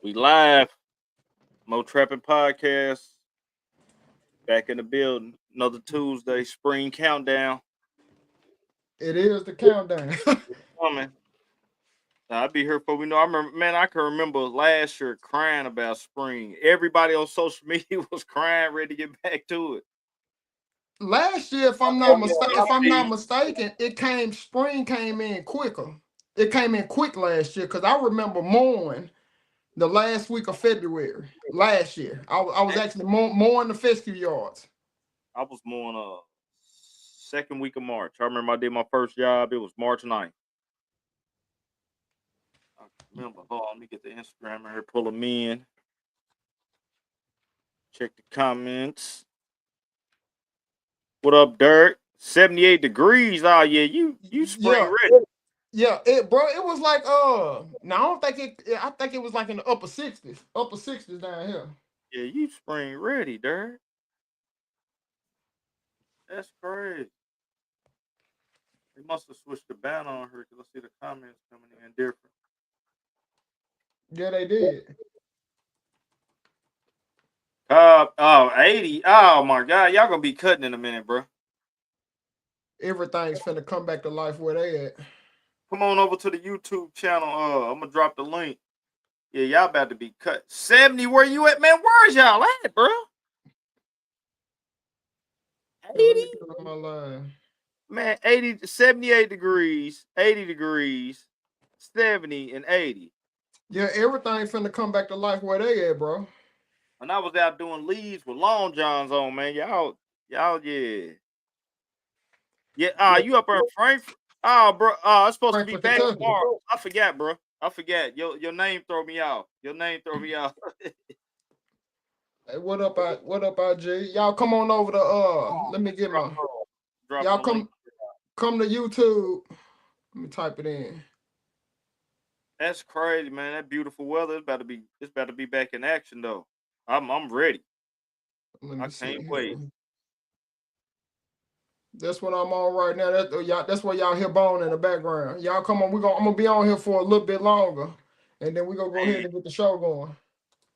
We live. Mow Trappin Podcast. Back in the building. Another Tuesday. Spring countdown. It is the countdown. Coming. I'll be here for we know. I remember, man, I can remember last year crying about spring. Everybody on social media was crying, ready to get back to it. Last year, if I'm not mistaken, spring came in quicker. It came in quick last year because I remember mowing the last week of February last year. I was actually mowing the fescue yards. I was more on second week of March. I remember I did my first job. It was March 9th. I remember. Hold on, let me get the Instagram here. Pull them in. Check the comments. What up, Dirk? 78 degrees. Oh yeah, you spring Yeah, ready. yeah, it was like now I don't think I think it was like in the upper sixties down here. Yeah, you spring ready, Dirk. That's crazy. They must have switched the banner on her because I see the comments coming in different. Yeah, they did. 80. Oh my God, y'all gonna be cutting in a minute, bro. Everything's finna come back to life where they at. Come on over to the YouTube channel. I'm gonna drop the link. Yeah, y'all about to be cut. 70, where you at, man? Where's y'all at, bro? Yeah, let me 80? get on my line. Man, 80, 78 degrees, 80 degrees, 70, and 80. Yeah, everything's finna come back to life where they at, bro. And I was out doing leads with Long Johns on, man. Y'all, yeah. Yeah, Yeah, you up there in Frankfurt? Oh, bro. It's supposed to be Frankfurt, back Kentucky. tomorrow. I forgot, bro. I forgot. Your name throw me out. Your name throw me out. Hey, what up, IG? Y'all come on over to let me get my Dropping y'all the link. come to YouTube. Let me type it in. That's crazy, man. That beautiful weather. It's about to be back in action though. I'm ready. Let I me see can't here. wait. That's what I'm on right now. That's what y'all hear bone in the background. Y'all come on, I'm gonna be on here for a little bit longer. And then we're gonna go ahead Man, and get the show going.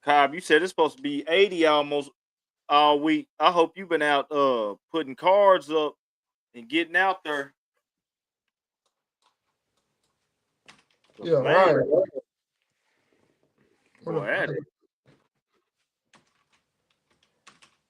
Cobb, you said it's supposed to be 80 almost all week. I hope you've been out putting cards up and getting out there. Yeah, Man, right. boy, at it.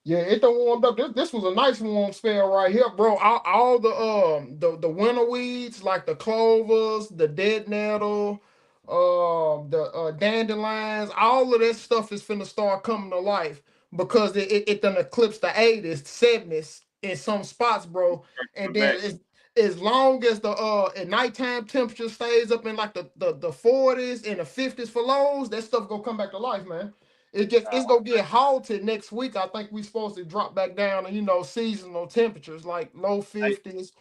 Yeah, it done warmed up. This was a nice warm spell right here, bro. All the winter weeds like the clovers, the dead nettle, the dandelions, all of that stuff is finna start coming to life because it done eclipsed the 80s, 70s in some spots, bro. And then Back. as long as the at nighttime temperature stays up in like the 40s and the 50s for lows, that stuff gonna come back to life, man. It's gonna get halted next week. I think we supposed to drop back down to seasonal temperatures like low Hey, 50s,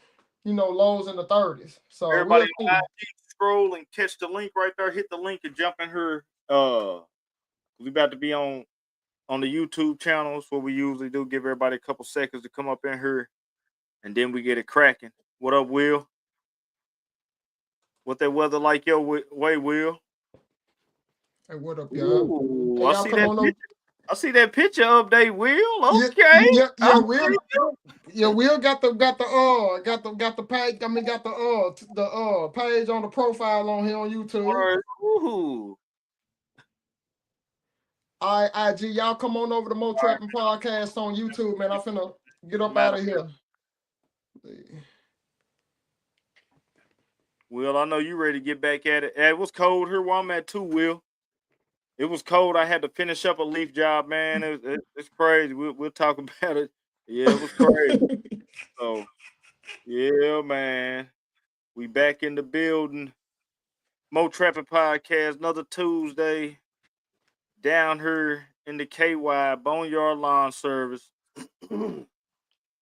lows in the 30s. So everybody we'll on see. IG, scroll and catch the link right there. Hit the link and jump in here. We about to be on the YouTube channels. What we usually do, give everybody a couple seconds to come up in here, and then we get it cracking. What up, Will? What that weather like your way, Will? Hey, what up, y'all? Ooh, Hey, I y'all see come that on picture. up. I see that picture update, Will. Yeah, Okay. yeah, I yeah. see Will got the page. I mean, got the page on the profile on here on YouTube. it. Ooh. All right, IG, y'all come on over to Mow Trappin Podcast on YouTube, man. I'm finna get up out Matter of of here. Will, I know you ready to get back at it. It was cold here where I'm at too, Will. It was cold. I had to finish up a leaf job, man. It's crazy. We'll talk about it. Yeah, it was crazy. So yeah, man. We back in the building. Mow Trappin Podcast, another Tuesday down here in the KY Boneyard Lawn Service.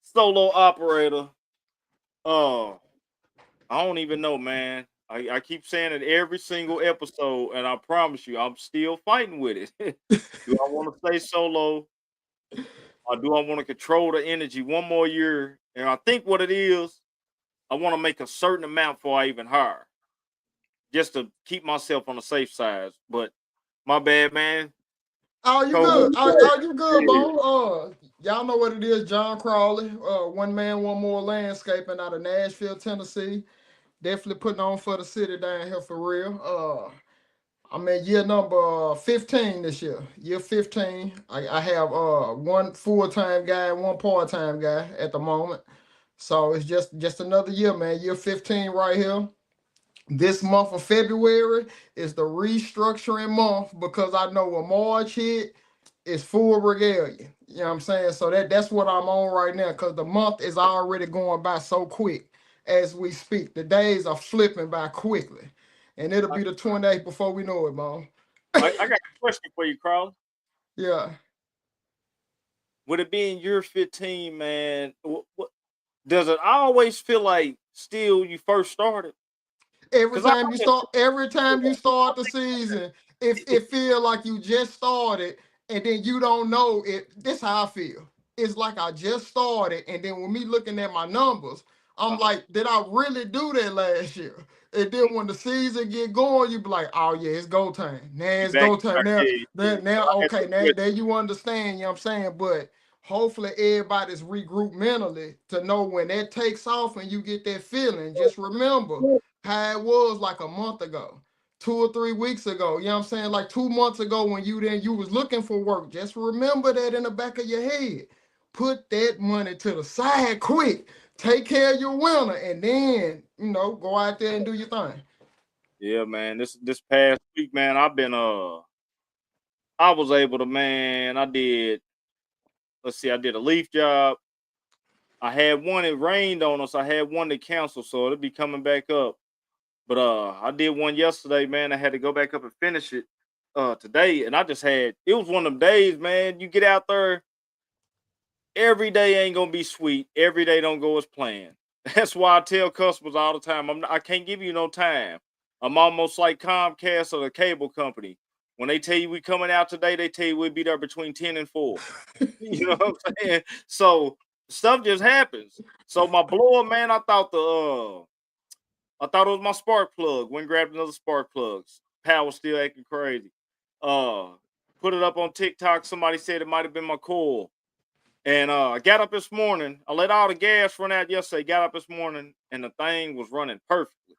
Solo operator. Oh, I don't even know, man. I keep saying it every single episode, and I promise you, I'm still fighting with it. Do I want to stay solo, or do I want to control the energy one more year? And I think what it is, I want to make a certain amount before I even hire, just to keep myself on the safe side. But My bad, man. Oh, you Cold. good? You good, Bone? Y'all know what it is. John Crawley, one man, one more landscaping out of Nashville, Tennessee. Definitely putting on for the city down here for real. I'm in year number 15 this year. Year 15. I have one full-time guy and one part-time guy at the moment. So it's just another year, man. Year 15 right here. This month of February is the restructuring month because I know when March hit, it's full regalia. You know what I'm saying? So that's what I'm on right now because the month is already going by so quick as we speak. The days are flipping by quickly. And it'll I, be the 28th before we know it, man. I got a question for you, Carl. Yeah. Would it be in year 15, man? What does it always feel like still you first started? Every Because time you start, every time you start the season, if it feel like you just started and then you don't know it, this how I feel. It's like I just started, and then when me looking at my numbers, I'm uh-huh. like, did I really do that last year? And then when the season get going, you be like, oh yeah, it's go time. Now You it's back, go time. yeah. Now, I had okay, two now questions. there you understand, you know what I'm saying? But hopefully everybody's regrouped mentally to know when that takes off and you get that feeling. Just remember how it was like a month ago, 2 or 3 weeks ago. You know what I'm saying? Like 2 months ago when you was looking for work. Just remember that in the back of your head. Put that money to the side quick. Take care of your winter and then, go out there and do your thing. Yeah, man. This past week, man, I was able to, man, I did a leaf job. I had one, it rained on us. I had one that canceled, so it'll be coming back up. But I did one yesterday, man. I had to go back up and finish it today. And it was one of them days, man. You get out there, every day ain't gonna be sweet. Every day don't go as planned. That's why I tell customers all the time, I can't give you no time. I'm almost like Comcast or the cable company. When they tell you we coming out today, they tell you we'll be there between 10 and 4. You know what I'm saying? So stuff just happens. So my blower, man, I thought it was my spark plug. Went and grabbed another spark plug. Power still acting crazy. Uh Put it up on TikTok. Somebody said it might have been my coil. And I got up this morning. I let all the gas run out yesterday. Got up this morning and the thing was running perfectly.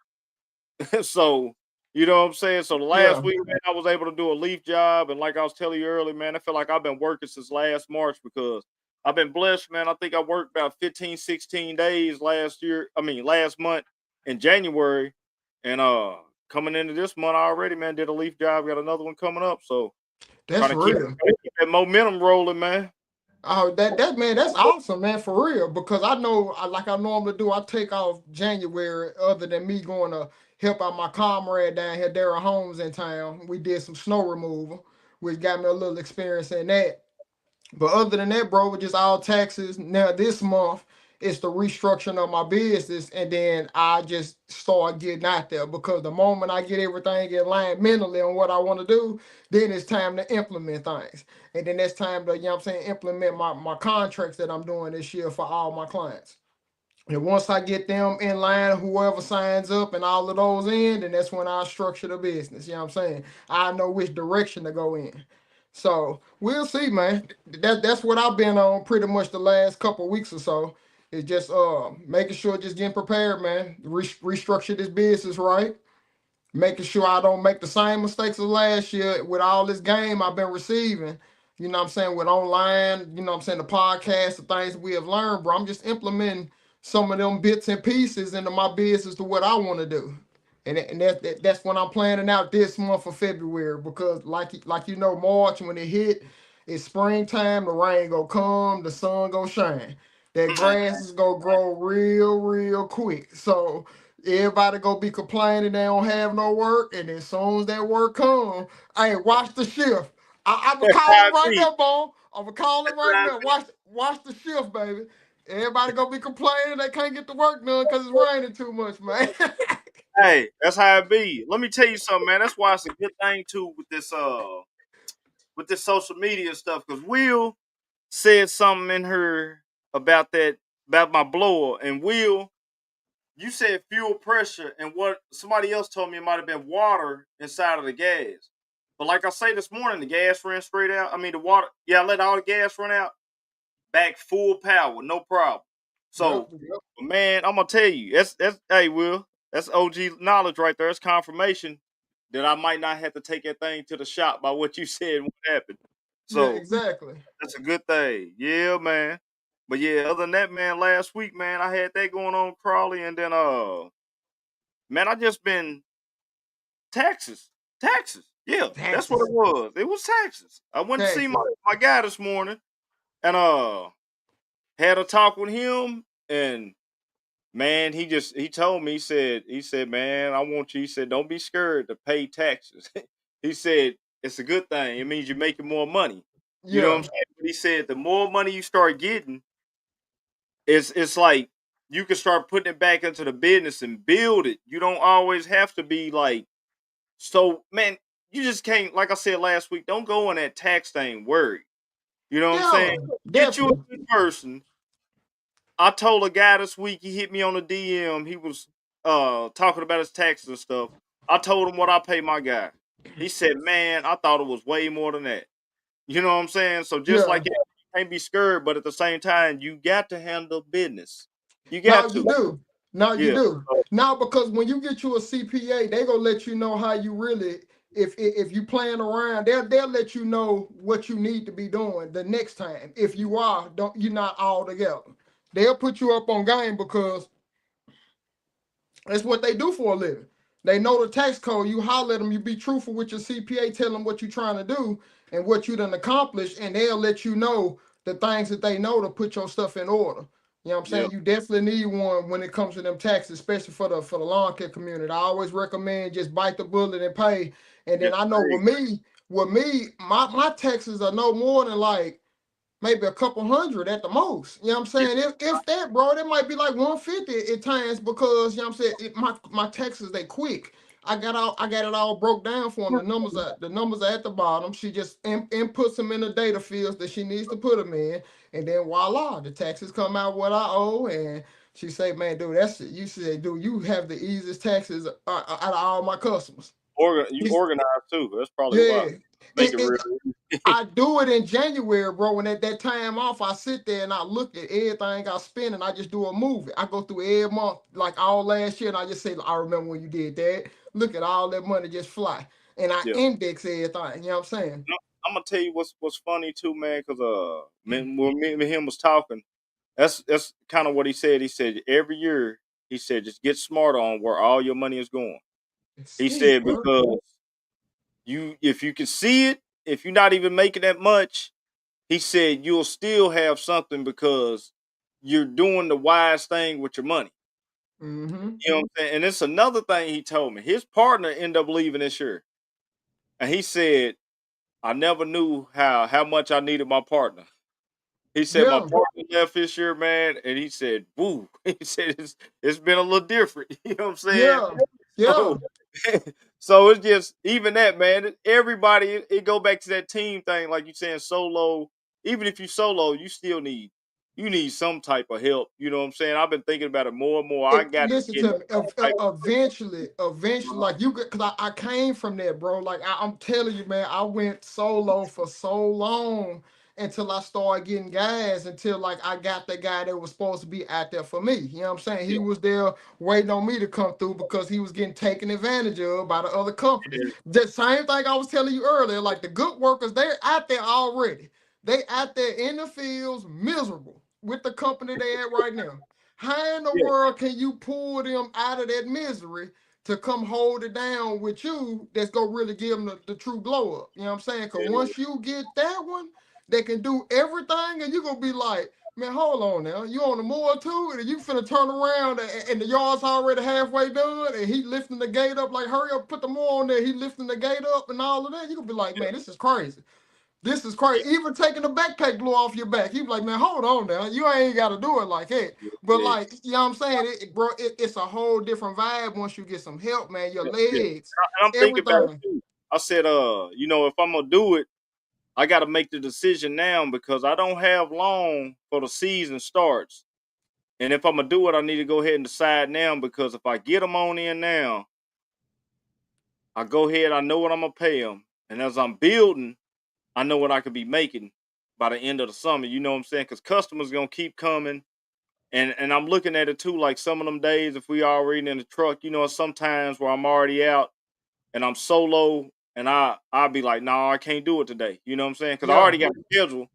So, you know what I'm saying? So the last Yeah, week, man, I was able to do a leaf job. And like I was telling you earlier, man, I feel like I've been working since last March because I've been blessed, man. I think I worked about 15, 16 days last month in January. And coming into this month already, man, did a leaf job, got another one coming up. So that's trying to keep real. that momentum rolling, man. Oh, that man, that's awesome, man, for real. Because I know, like I normally do, I take off January. Other than me going to help out my comrade down here, Daryl Holmes in town, we did some snow removal, which got me a little experience in that. But other than that, bro, it's just all taxes. Now this month it's the restructuring of my business, and then I just start getting out there because the moment I get everything in line mentally on what I want to do, then it's time to implement things. And then it's time to, implement my contracts that I'm doing this year for all my clients. And once I get them in line, whoever signs up and all of those in, then that's when I structure the business. You know what I'm saying? I know which direction to go in. So we'll see, man. That's what I've been on pretty much the last couple of weeks or so. It's just making sure just getting prepared, man. Restructure this business right, making sure I don't make the same mistakes as last year with all this game I've been receiving. You know what I'm saying? With online, the podcast, the things we have learned, bro. I'm just implementing some of them bits and pieces into my business to what I want to do. And that's when I'm planning out this month of February because like March when it hit, it's springtime, the rain go come, the sun go shine. That grass is gonna grow real, real quick. So everybody gonna be complaining they don't have no work, and as soon as that work come, hey, watch the shift. I'ma That's call how it it right be. now, Bo. I'ma call it That's right how it now. be. Watch the shift, baby. Everybody gonna be complaining they can't get the work done because it's raining too much, man. Hey, that's how it be. Let me tell you something, man. That's why it's a good thing too with this social media stuff. Because Will said something in her about that about my blower, and Will, you said fuel pressure, and what somebody else told me it might have been water inside of the gas. But like I say this morning, the gas ran straight out. I mean, the water, I let all the gas run out, back full power, no problem. Yep, So, yep. man, I'm gonna tell you, that's hey, Will, that's OG knowledge right there. It's confirmation that I might not have to take that thing to the shop by what you said and what happened. Yeah, So exactly. that's a good thing. Yeah, man. But yeah, other than that, man, last week, man, I had that going on, Crawley, and then man, I just been taxes. Taxes. Yeah, that's what it Taxes. was. It was taxes. I went to see Taxes. my guy this morning and had a talk with him, and man, he told me, he said, man, I want you, he said, don't be scared to pay taxes. He said, it's a good thing. It means you're making more money. You know what I'm Yeah. saying? But he said the more money you start getting, it's like you can start putting it back into the business and build it. You don't always have to be like, so man, you just can't, like I said last week, don't go on that tax thing worried. You know what I'm saying? Yeah, Get you a definitely. good person. I told a guy this week, he hit me on the DM. He was talking about his taxes and stuff. I told him what I pay my guy. He said, man, I thought it was way more than that. You know what I'm saying? So just Yeah. like that, you can't be scared, but at the same time, you got to handle business. You Now got you to. do. Now you Yeah. do. Now because when you get you a CPA, they gonna let you know how you really. If you playing around, they'll let you know what you need to be doing the next time. If you are, don't you're not all together. They'll put you up on game because that's what they do for a living. They know the tax code. You holler at them. You be truthful with your CPA. Tell them what you're trying to do and what you done accomplished, and they'll let you know the things that they know to put your stuff in order. You know what I'm Yeah. saying? You definitely need one when it comes to them taxes, especially for the lawn care community. I always recommend just bite the bullet and pay. And then Just I know pay. my taxes are no more than like maybe a couple hundred at the most. You know what I'm Yeah. saying? If that, bro, that might be like 150 at times because you know what I'm saying my taxes they quick. I got it all broke down for them. The numbers are at the bottom. She just inputs them in the data fields that she needs to put them in, and then voila, the taxes come out what I owe. And she say, man, dude, that's it. You say, dude, you have the easiest taxes out of all my customers. You He's, organize too. That's probably why. yeah. Make it It, real. I do it in January, bro. And at that time off, I sit there and I look at everything I spend and I just do a movie. I go through every month, like all last year, and I just say, I remember when you did that. Look at all that money just fly. And I Yeah. index everything. You know what I'm saying? No, I'm gonna tell you what's funny too, man. Because when me and him was talking, that's kind of what he said. He said every year, he said just get smart on where all your money is going. He See it, said bro. because if you can see it, if you're not even making that much, he said you'll still have something because you're doing the wise thing with your money. Mm-hmm. You know what I'm saying? And it's another thing he told me. His partner ended up leaving this year, and he said I never knew how much I needed my partner. He said my Yeah. partner left this year, man, and he said, "Woo!" He said it's been a little different. You know what I'm saying? Yeah. Yeah. So, so it's just even that, man. Everybody, it go back to that team thing, like you saying solo. Even if you solo, you need some type of help. You know what I'm saying? I've been thinking about it more and more. I got to Listen get to me. some type Eventually, of like you, cause I came from there, bro. Like I'm telling you, man, I went solo for so long until I started getting guys. Until like I got the guy that was supposed to be out there for me. You know what I'm saying? He yeah, was there waiting on me to come through because he was getting taken advantage of by the other companies. yeah, The same thing I was telling you earlier. Like the good workers, they're out there already. They out there in the fields, miserable with the company they at right now. How in the yeah, world can you pull them out of that misery to come hold it down with you that's gonna really give them the true glow up? You know what I'm saying? Because yeah, once you get that one, they can do everything, and you're gonna be like, man, hold on now. You on the mower too, and you finna turn around and the yard's already halfway done, and he lifting the gate up, like, hurry up, put the mower on there. He lifting the gate up and all of that. You're gonna be like, yeah, man, this is crazy. This is crazy. Even taking the backpack glue off your back. You be like, man, hold on now. You ain't got to do it like that. But yeah, like, you know what I'm saying? Bro, it's a whole different vibe once you get some help, man. Your yeah. legs, And I'm thinking about it everything. too. I said, if I'm gonna do it, I got to make the decision now because I don't have long for the season starts. And if I'm gonna do it, I need to go ahead and decide now because if I get them on in now, I go ahead. I know what I'm gonna pay them. And as I'm building, I know what I could be making by the end of the summer. You know what I'm saying? Because customers gonna keep coming. And I'm looking at it too, like some of them days, if we already in the truck, sometimes where I'm already out and I'm solo and I'll be like, no, I can't do it today. You know what I'm saying? Because I Yeah, already got a schedule.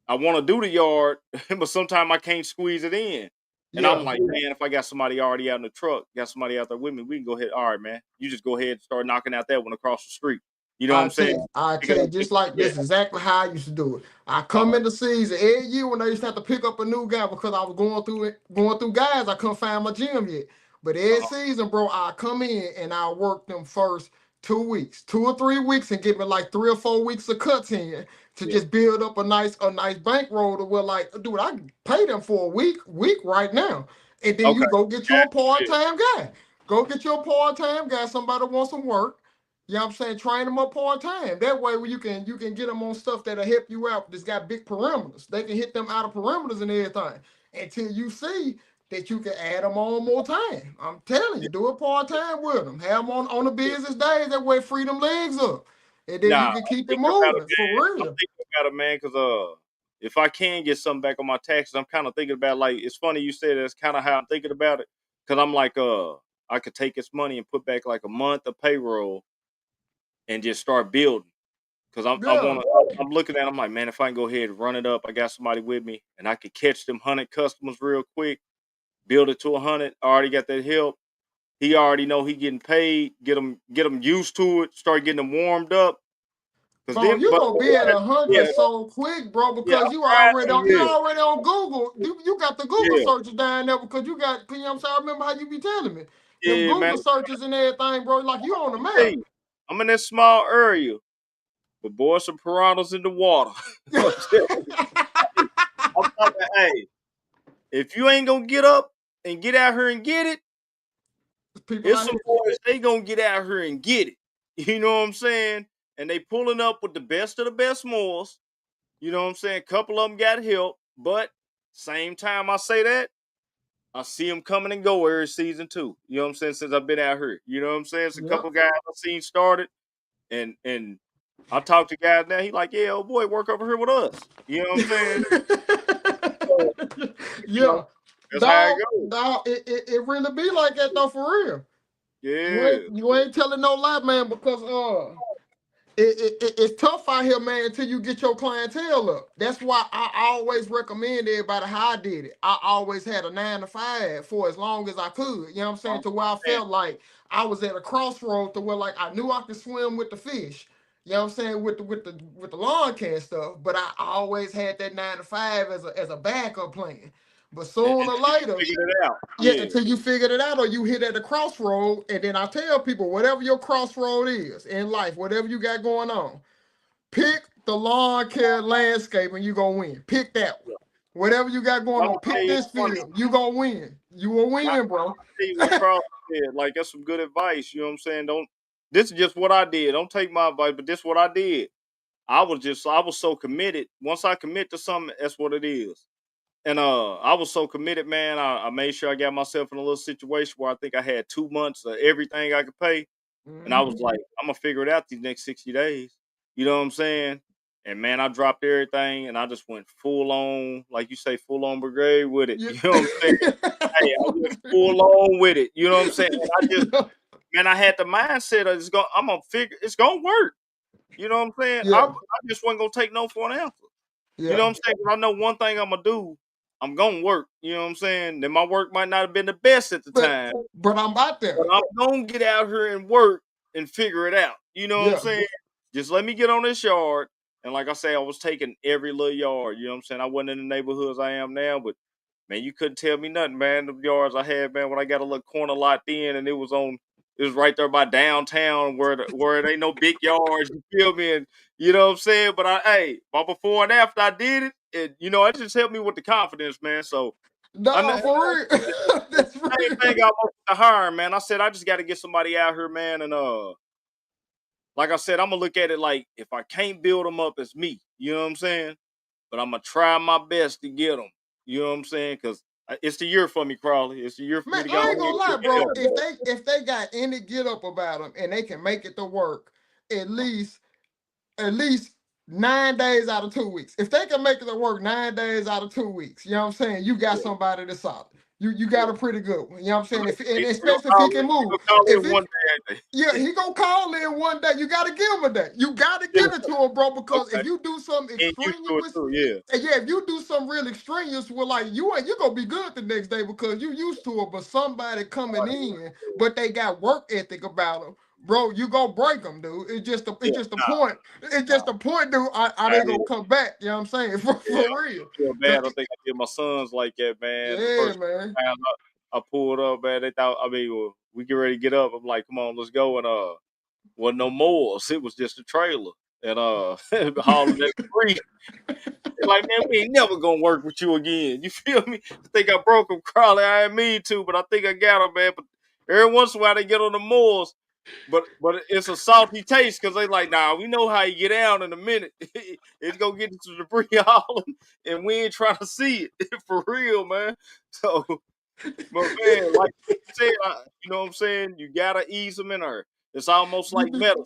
I want to do the yard, but sometimes I can't squeeze it in. And I'm yeah. like, man, if I got somebody already out in the truck, got somebody out there with me, we can go ahead. All right, man. You just go ahead and start knocking out that one across the street. You know what I'm saying? I Pick it tell you, up. just like Yeah. this, exactly how I used to do it. I come Uh-huh. in the season every year when I used to have to pick up a new guy because I was going through guys. I couldn't find my gym yet. But every Uh-huh. season, bro, I come in and I work them first 2 weeks, 2 or 3 weeks, and get me like 3 or 4 weeks of cuts in to Yeah. just build up a nice bankroll to where like, dude, I can pay them for a week right now. And then Okay. you go get you a Yeah. part-time guy. Go get you a part-time guy, somebody wants some work. You know what I'm saying? Train them up part time. That way you can get them on stuff that'll help you out that's got big perimeters. They can hit them out of perimeters and everything until you see that you can add them on more time. I'm telling you, do it part time with them. Have them on the business days. That way free them legs up. And then Nah, you I'm can keep it thinking about it, moving for man. I'm real. thinking about it, man, because if I can get something back on my taxes, I'm kind of thinking about like it's funny you said that's kind of how I'm thinking about it. Because I'm like, I could take this money and put back like a month of payroll and just start building. Because I Yeah. want to. I'm looking at. I'm like, man, if I can go ahead and run it up, I got somebody with me, and I could catch them 100 customers real quick, build it to 100. I already got that help. He already know he getting paid. Get them used to it. Start getting them warmed up. Because Bro, then, you but gonna be at yeah, 100 so quick, bro, yeah, because I'm trying to. you Yeah, already on Google. You got the Google yeah, searches down there because you know what I'm saying? I remember how you be telling me. Them yeah, man. Google searches and everything, bro, like you on the map. Hey, I'm in this small area, but boy, some piranhas in the water. I'm telling you. Hey, I'm talking. Hey, if you ain't gonna get up and get out here and get it, People it's out some here. boys. They gonna get out here and get it. You know what I'm saying? And they pulling up with the best of the best mowers. You know what I'm saying? A couple of them got help, but same time I say that, I see them coming and go every season too. You know what I'm saying? Since I've been out here, you know what I'm saying? It's a Yep. couple guys I've seen started, and I talk to guys now. He like, yeah, old boy, work over here with us. You know what I'm saying? So, you know, Yeah. that's how it Dog, goes. dog, it really be like that though for real. Yeah. You ain't telling no lie, man, because it's tough out here, man, until you get your clientele up. That's why I always recommend everybody how I did it. I always had a 9 to 5 for as long as I could. You know what I'm saying? I'm To where I saying, felt like I was at a crossroad to where like I knew I could swim with the fish. You know what I'm saying? With the lawn care stuff. But I always had that 9 to 5 as a backup plan. But sooner or until you later, figured it out. yeah, Yeah. until you figured it out or you hit at the crossroad, and then I tell people, whatever your crossroad is in life, whatever you got going on, pick the lawn care landscape and you gonna win. Pick that one. Whatever you got going I'm on, gonna tell pick you this it's funny. field. You gonna win. You will Not win, bro. tell you what Carl said. Like that's some good advice. You know what I'm saying? Don't. This is just what I did. Don't take my advice, but this is what I did. I was so committed. Once I commit to something, that's what it is. And I was so committed, man. I made sure I got myself in a little situation where I think I had 2 months of everything I could pay. And I was Mhm. like, I'm gonna figure it out these next 60 days. You know what I'm saying? And man, I dropped everything and I just went full on, like you say, full on brigade with it. Yeah. You know what I'm saying? Hey, I went full on with it. You know what I'm saying? And I just, man, I had the mindset of I'm gonna figure it's gonna work. You know what I'm saying? I, Yeah. I just wasn't gonna take no for an answer. You know Yeah. what I'm saying? 'Cause I know one thing I'm gonna do. I'm gonna work. You know what I'm saying? Then my work might not have been the best at the But time, but I'm out but there. I'm gonna get out here and work and figure it out. You know what I'm Yeah. saying? Just let me get on this yard. And like I say, I was taking every little yard. You know what I'm saying? I wasn't in the neighborhoods I am now, but man, you couldn't tell me nothing, man. The yards I had, man, when I got a little corner lot in and it was right there by downtown where it ain't no big yards, you feel me? And you know what I'm saying? But my before and after I did it, it just helped me with the confidence, man. So I know No, for real. it's That's the same real. thing almost with the hiring, man. I said I just got to get somebody out here, man, and like I said, I'm gonna look at it like if I can't build them up, it's me. You know what I'm saying? But I'm gonna try my best to get them. You know what I'm saying? Because it's the year for me, Crawley. It's the year for Man, me to go I ain't on gonna lie, and get bro. help. If they got any get up about them and they can make it to work, at least at least 9 days out of 2 weeks. If they can make it to work 9 days out of 2 weeks, you know what I'm saying? You got somebody that's solid. You got a pretty good one. You know what I'm saying? And especially if he can move. If he, yeah, he gonna call in one day. You gotta give him a day. You gotta give it to him, bro. Because if you do something extraneous, if you do something real extraneous, well, like you gonna be good the next day because you used to it. But somebody coming in, but they got work ethic about them, bro. You gonna break them, dude. It's just the point. It's just the point, dude. I ain't gonna come back. You know what I'm saying? For real. I feel bad. I think I did my sons like that, man. The Yeah, first man. time I pulled up, man. They thought, well, we get ready to get up. I'm like, come on, let's go. And wasn't no mowers. It was just a trailer. And hauling that free. They're like, man, we ain't never gonna work with you again. You feel me? I think I broke them, Crowley. I ain't mean to, but I think I got them, man. But every once in a while they get on the mowers. But it's a salty taste because they like, nah, we know how you get down in a minute. It's gonna get into the debris hauling, and we ain't trying to see it for real, man. So, but man, like you said, you know what I'm saying? You gotta ease them in there. It's almost like medicine.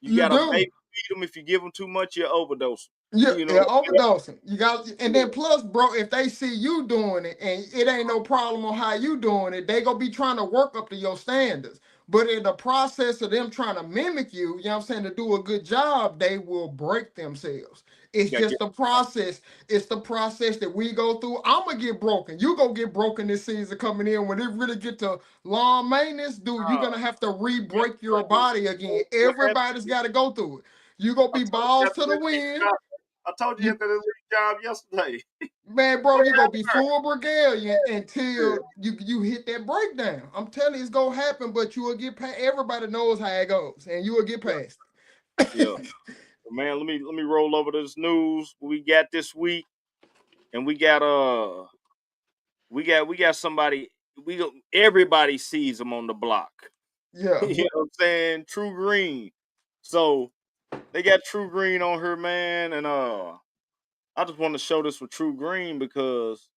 You You gotta do. baby feed them. If you give them too much, you overdose. Yeah, You know, overdosing. You got, and then plus, bro, if they see you doing it and it ain't no problem on how you doing it, they gonna be trying to work up to your standards. But in the process of them trying to mimic you, you know what I'm saying, to do a good job, they will break themselves. It's you gotta just the process. It's the process that we go through. I'm gonna get broken. You gonna get broken this season coming in. When it really get to lawn maintenance, dude, you're gonna have to re-break your body again. what happened? Everybody's got to go through it. You gonna be balls to the wind. I told you after the job yesterday. Man, bro, you're gonna be full regalia until you hit that breakdown. I'm telling you, it's gonna happen, but you will get past. Everybody knows how it goes, and you will get past. Yeah, man. Let me roll over to this news we got this week, and we got somebody. Everybody sees them on the block. Yeah, You know what I'm saying? True Green. So they got True Green on her, man, and I just want to show this with True Green because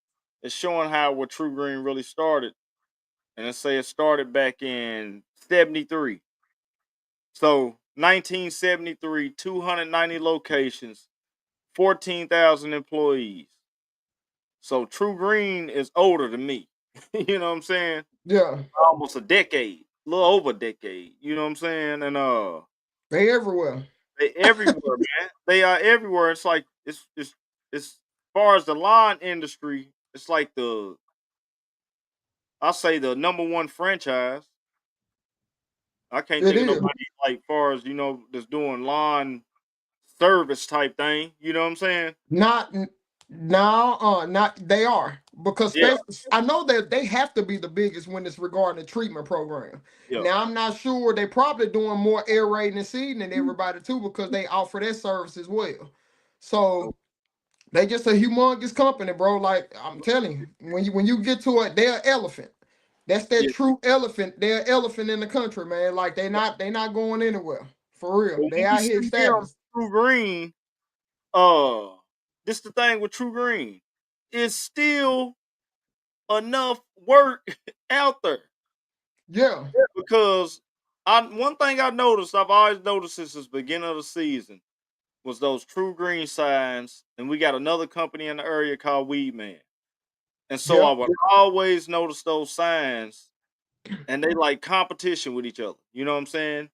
it's showing how where True Green really started. And it say it started back in 73. So 1973, 290 locations, 14,000 employees. So True Green is older than me. You know what I'm saying? yeah, Almost a decade, a little over a decade. You know what I'm saying? And they everywhere. they everywhere, man. They are everywhere. It's like it's as far as the lawn industry, it's like I say the number one franchise. I can't It think of is nobody like far as that's doing lawn service type thing. You know what I'm saying? not no, not they are because Yeah, I know that they have to be the biggest when it's regarding the treatment program. yeah. Now I'm not sure they probably doing more aerating and seeding than everybody too because they offer that service as well. So they just a humongous company, bro. Like I'm telling you, when you get to it, they're an elephant. That's that Yeah. true elephant. They're an elephant in the country, man. Like they not going anywhere. For real. But They when you out here see them established. True Green, uh, this the thing with True Green. It's still enough work out there Yeah. because one thing I've always noticed since the beginning of the season was those True Green signs, and we got another company in the area called Weed Man. And so I Yep. would always notice those signs, and they like competition with each other. You know what I'm saying?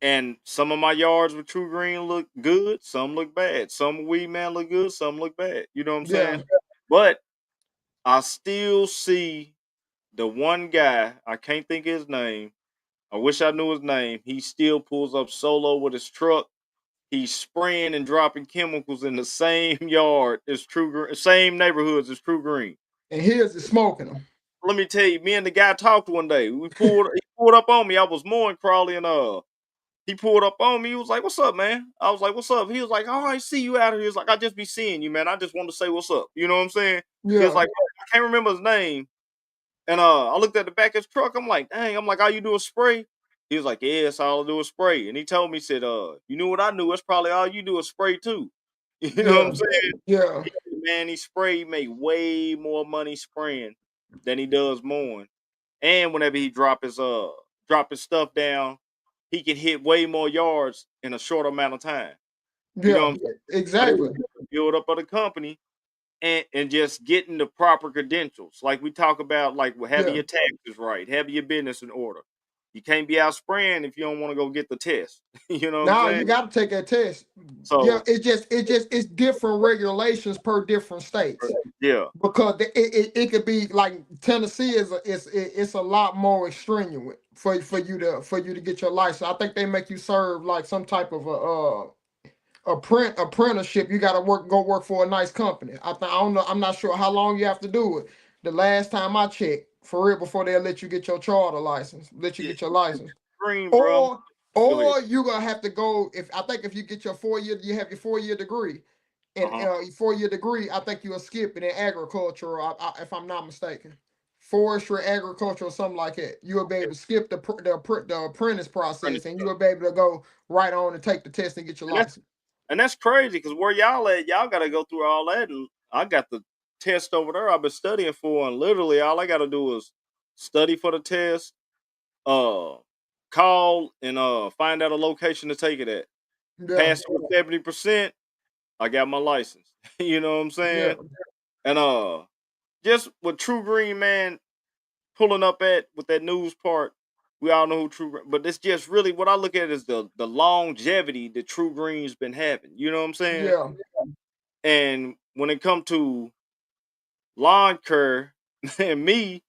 And some of my yards with True Green look good, some look bad. Some Weed Man look good, some look bad. You know what I'm Yeah. saying? But I still see the one guy, I can't think of his name. I wish I knew his name. He still pulls up solo with his truck. He's spraying and dropping chemicals in the same yard as True Green, same neighborhoods as True Green. And here's the smoking them. Let me tell you, me and the guy talked one day. He pulled up on me. I was mowing Crawley, and he pulled up on me. He was like, "What's up, man?" I was like, "What's up?" He was like, "Oh, I see you out here." He was like, "I just be seeing you, man. I just want to say what's up." You know what I'm saying? He was Yeah. like, "I can't remember his name." And I looked at the back of his truck. I'm like, "Dang!" I'm like, "All you do is spray?" He was like, "Yeah, that's all I do is spray." And he told me, he said, "You knew what I knew? That's probably all you do is spray too." You know what Yeah. I'm saying? Yeah. Man, he spray. He make way more money spraying than he does mowing. And whenever he drop his stuff down, he can hit way more yards in a short amount of time. You know Yeah, what I'm saying? exactly. Build up of the company and just getting the proper credentials. Like we talk about, like having Yeah. your taxes right, having your business in order. You can't be out spraying if you don't want to go get the test. You know what I'm Now saying? you got to take that test. Yeah, So it's different regulations per different states yeah, because it could be like Tennessee it's a lot more extenuous for you to get your license. I think they make you serve like some type of apprenticeship. You got to go work for a nice company. I don't know. I'm not sure how long you have to do it. The last time I checked, for real, before they let you get your charter license, let you yeah. get your license. Green, bro. Or Go ahead. you're gonna have to go if you get your 4 year, you have your 4 year degree. And Uh-huh. 4 year degree, I think you'll skip it in agriculture, if I'm not mistaken. Forestry, agriculture, or something like that. You'll be able to skip the apprentice process and you'll be able to go right on and take the test and get your And that's license. and that's crazy because where y'all at, y'all got to go through all that, and I got the test over there. I've been studying for, and literally all I got to do is study for the test, uh, call and find out a location to take it at. Yeah, Pass it with 70%, I got my license. You know what I'm yeah, saying? And just with True Green, man, pulling up at with that news part, we all know who but it's just really what I look at is the longevity that True Green's been having. You know what I'm saying? yeah, And when it come to lawn care and me,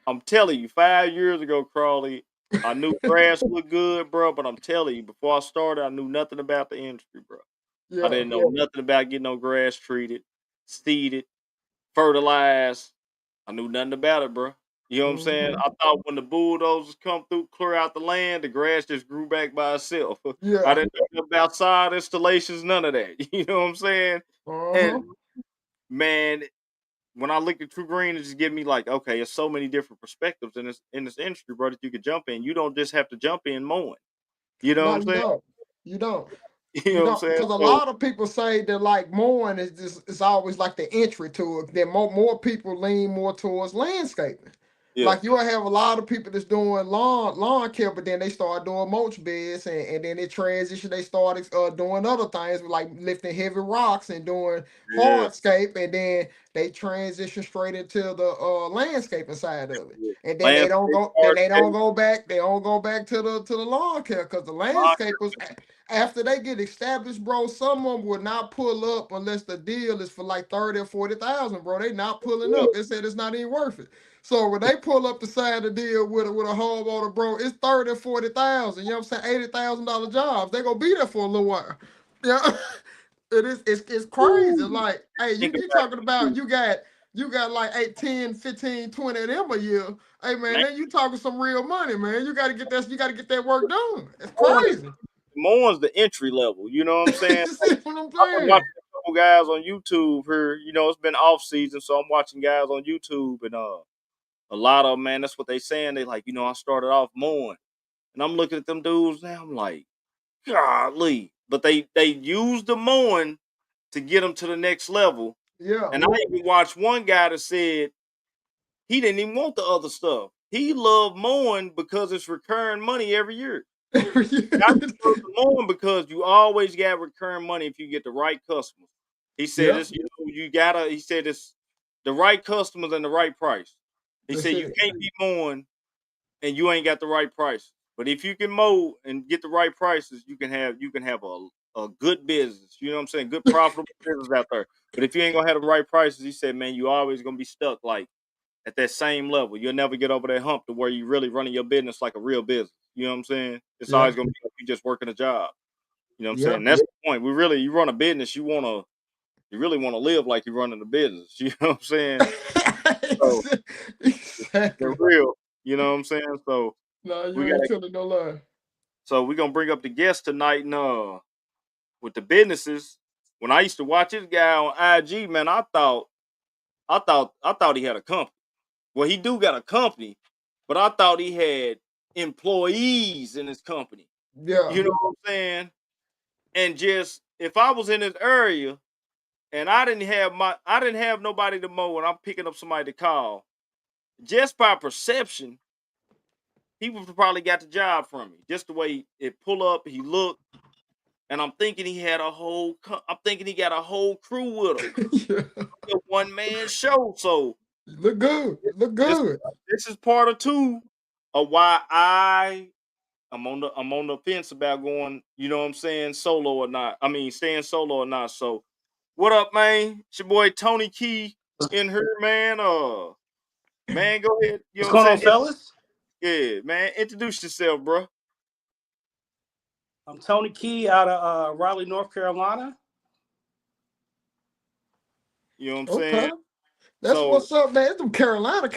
I'm telling you, 5 years ago, Crawley, I knew grass looked good, bro. But I'm telling you, before I started, I knew nothing about the industry, bro. I yeah. didn't know nothing about getting no grass treated, seeded, fertilized. I knew nothing about it, bro. You know what I'm saying? Mhm. I thought when the bulldozers come through, clear out the land, the grass just grew back by itself. I Yeah. didn't know about side installations, none of that. You know what I'm saying? And Uh-huh. man, when I look at True Green, it just give me like, okay, there's so many different perspectives in this industry, bro, that you could jump in. You don't just have to jump in mowing. You know what No, I'm you saying? don't. You don't. You know You what I'm know, saying? because a So lot of people say that like mowing is just it's always like the entry to it. Then more people lean more towards landscaping. yeah, Like you'll have a lot of people that's doing lawn care, but then they start doing mulch beds and then they transition, they start doing other things like lifting heavy rocks and doing yeah, hardscape, and then they transition straight into the landscaping side of it. yeah. And then Landscape, they don't hardscape, go back, they don't go back to the lawn care because the lawn landscapers after they get established, bro, some of them will not pull up unless the deal is for like 30 or 40,000, bro. They not pulling care. up. They said it's not even worth it. So when they pull up the side of the deal with a homeowner, bro, it's 30 or 40,000. You know what I'm saying? $80,000 jobs. They gonna be there for a little while. Yeah. It's crazy. Woo. Like, hey, Think you about talking it, about you got like 8, 10, 15, 20 of them a year. Hey man, man. then you talking some real money, man. You gotta get that work done. It's Mowing is crazy. mowing's the entry level. You know what I'm saying? See what I'm I've been saying? watching a couple guys on YouTube here. You know, it's been off season, so I'm watching guys on YouTube, and a lot of them, man, that's what they saying. They like, I started off mowing, and I'm looking at them dudes now. I'm like, golly, but they use the mowing to get them to the next level. Yeah. And I even watched one guy that said he didn't even want the other stuff. He loved mowing because it's recurring money every year. I love the mowing because you always got recurring money if you get the right customers. He said Yep. it's you gotta. He said it's the right customers and the right price. He That's said you it. can't be mowing and you ain't got the right price. But if you can mow and get the right prices, you can have a good business. You know what I'm saying? Good profitable business out there. But if you ain't gonna have the right prices, he said, man, you always gonna be stuck like at that same level. You'll never get over that hump to where you really running your business like a real business. You know what I'm saying? It's Yeah. always gonna be like you just working a job. You know what I'm Yeah. saying? That's the point. You run a business, you really wanna live like you're running a business. You know what I'm saying? So they're Exactly. real. You know what I'm saying? So No, you we ain't gotta telling no lie. so we're gonna bring up the guest tonight and with the businesses. When I used to watch this guy on IG, man, I thought he had a company. Well, he do got a company, but I thought he had employees in his company. Yeah. You know what I'm saying? And just if I was in his area and I didn't have nobody to mow and I'm picking up somebody to call, just by perception, he would probably got the job from me. Just the way it pull up, he looked, and I'm thinking he had a whole. I'm thinking he got a whole crew with him. Yeah. A one man show. So Look good. Look this good. this is part of two of why I'm on the fence about going. You know what I'm saying, solo or not. I mean, staying solo or not. So what up, man? It's your boy Tony Key in here, man. Man, go ahead. You know What's what I'm going on, saying? fellas? Yeah, man. Introduce yourself, bro. I'm Tony Key out of Raleigh, North Carolina. You know what I'm Okay. saying? That's So what's up, man. It's them Carolina.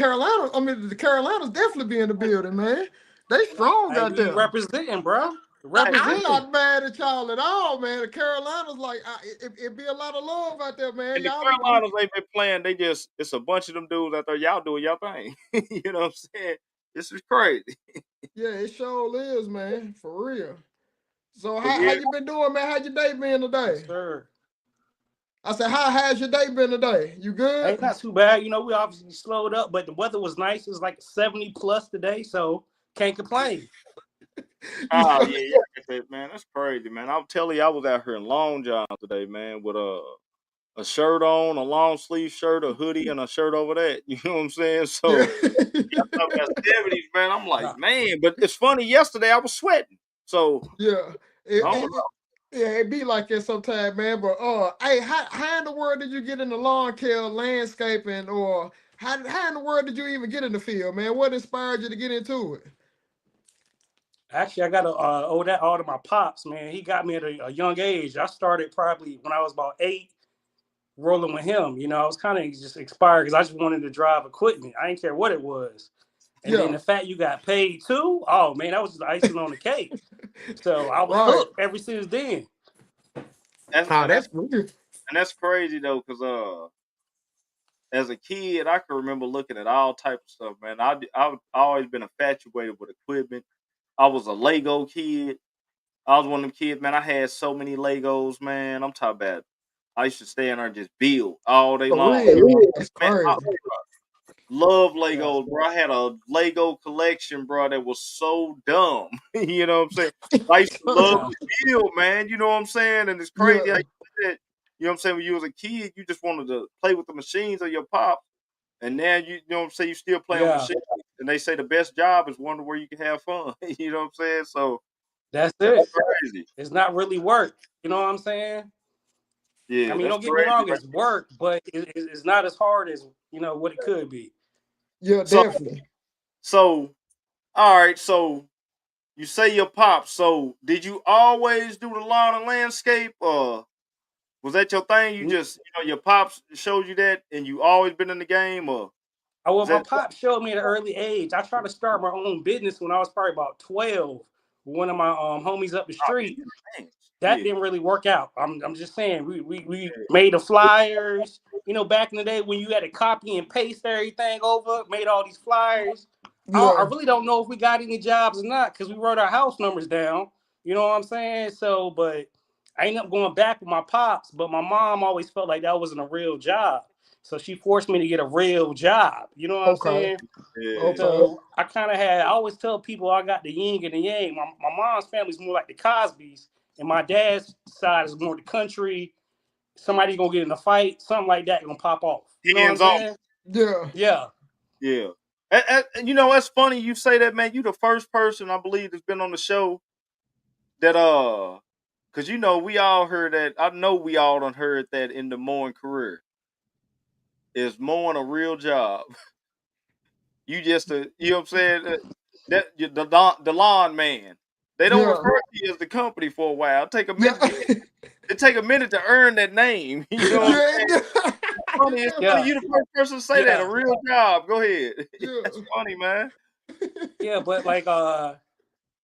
I mean, the Carolinas definitely be in the building, man. They strong Hey, out we there. representing, bro. I'm Representing. not mad at y'all at all, man. The Carolinas, like, it be a lot of love out there, man. and the Y'all be doing. Carolinas ain't been playing. They just it's a bunch of them dudes out there. Y'all doing y'all thing. You know what I'm saying? This is crazy. Yeah, it sure is, man. For real. So But how yeah, you been doing, man? How your day been Yes, today? sir. I said, how has your day been today? You Hey, good? not too bad. We obviously slowed up, but the weather was nice. It was like 70 plus today, so can't complain. You oh sure? yeah, yeah, I get that, man. That's crazy, man. I'll tell you, I was out here in long john today, man, with a shirt on, a long sleeve shirt, a hoodie, and a shirt over that. You know what I'm saying? Yeah. So y'all talking about 70s, man. I'm like, Nah. man, but it's funny. Yesterday I was sweating, so Yeah. I don't know. Yeah, it be like that sometimes, man. But hey, how in the world did you get into lawn care, landscaping, or how in the world did you even get in the field, man? What inspired you to get into it? Actually, I got to owe that all to my pops, man. He got me at a young age. I started probably when I was about 8, rolling with him. I was kind of just expired because I just wanted to drive equipment. I didn't care what it was. And then Yeah, the fact you got paid too, oh man, that was just icing on the cake. So I was right. hooked ever since then. That's Ah, and that's that's weird. and that's crazy though, cause as a kid, I can remember looking at all type of stuff, man. I've always been infatuated with equipment. I was a Lego kid. I was one of them kids, man. I had so many Legos, man. I'm talking about. I used to stay in there and just build all day For long. real. That's Man, I crazy. love Yeah. Legos, bro. I had a Lego collection, bro, that was so dumb. You know what I'm saying? I used to love Yeah. to build, man. You know what I'm saying? And it's crazy how Yeah, you said, you know what I'm saying? When you was a kid, you just wanted to play with the machines of your pop. And now you know what I'm saying, you still playing with Yeah. machines. And they say the best job is one where you can have fun. You know what I'm saying? So That's that's it. crazy. It's not really work. You know what I'm saying? I Yeah, mean, that's don't get me crazy, wrong, right? it's work, but it's not as hard as, what it could be. yeah, So definitely. so all right, so you say your pop. So did you always do the lawn and landscape, or was that your thing? You just your pops showed you that, and you always been in the game, or Well, is my that? pop showed me at an early age. I tried to start my own business when I was probably about 12 with one of my homies up the Oh, yeah, street. you the man. That Yeah, didn't really work out. I'm just saying we made the flyers. Back in the day when you had to copy and paste everything over, made all these flyers. I Yeah. really don't know if we got any jobs or not because we wrote our house numbers down. You know what I'm saying? So, but I ended up going back with my pops. But my mom always felt like that wasn't a real job, so she forced me to get a real job. You know what I'm Okay. saying? yeah, Okay. So I always tell people I got the yin and the yang. My mom's family's more like the Cosbys, and my dad's side is more the country. Somebody gonna get in a fight, something like that gonna pop off. You know what I'm hands on. saying? Yeah. Yeah. Yeah, and you know that's funny you say that, man. You the first person I believe that's been on the show that because we all heard that. I know we all done heard that in the mowing career. Is mowing a real job? You just you know what I'm saying? The lawn man. They don't Yeah. refer to you as the company for a while. Take a Yeah. minute. It take a minute to earn that name. You know what Yeah. I'm Yeah. saying? Funny. It's funny. Yeah. You the first person to say that. A Yeah. real job. Go ahead. That's Yeah. funny, man. Yeah. But like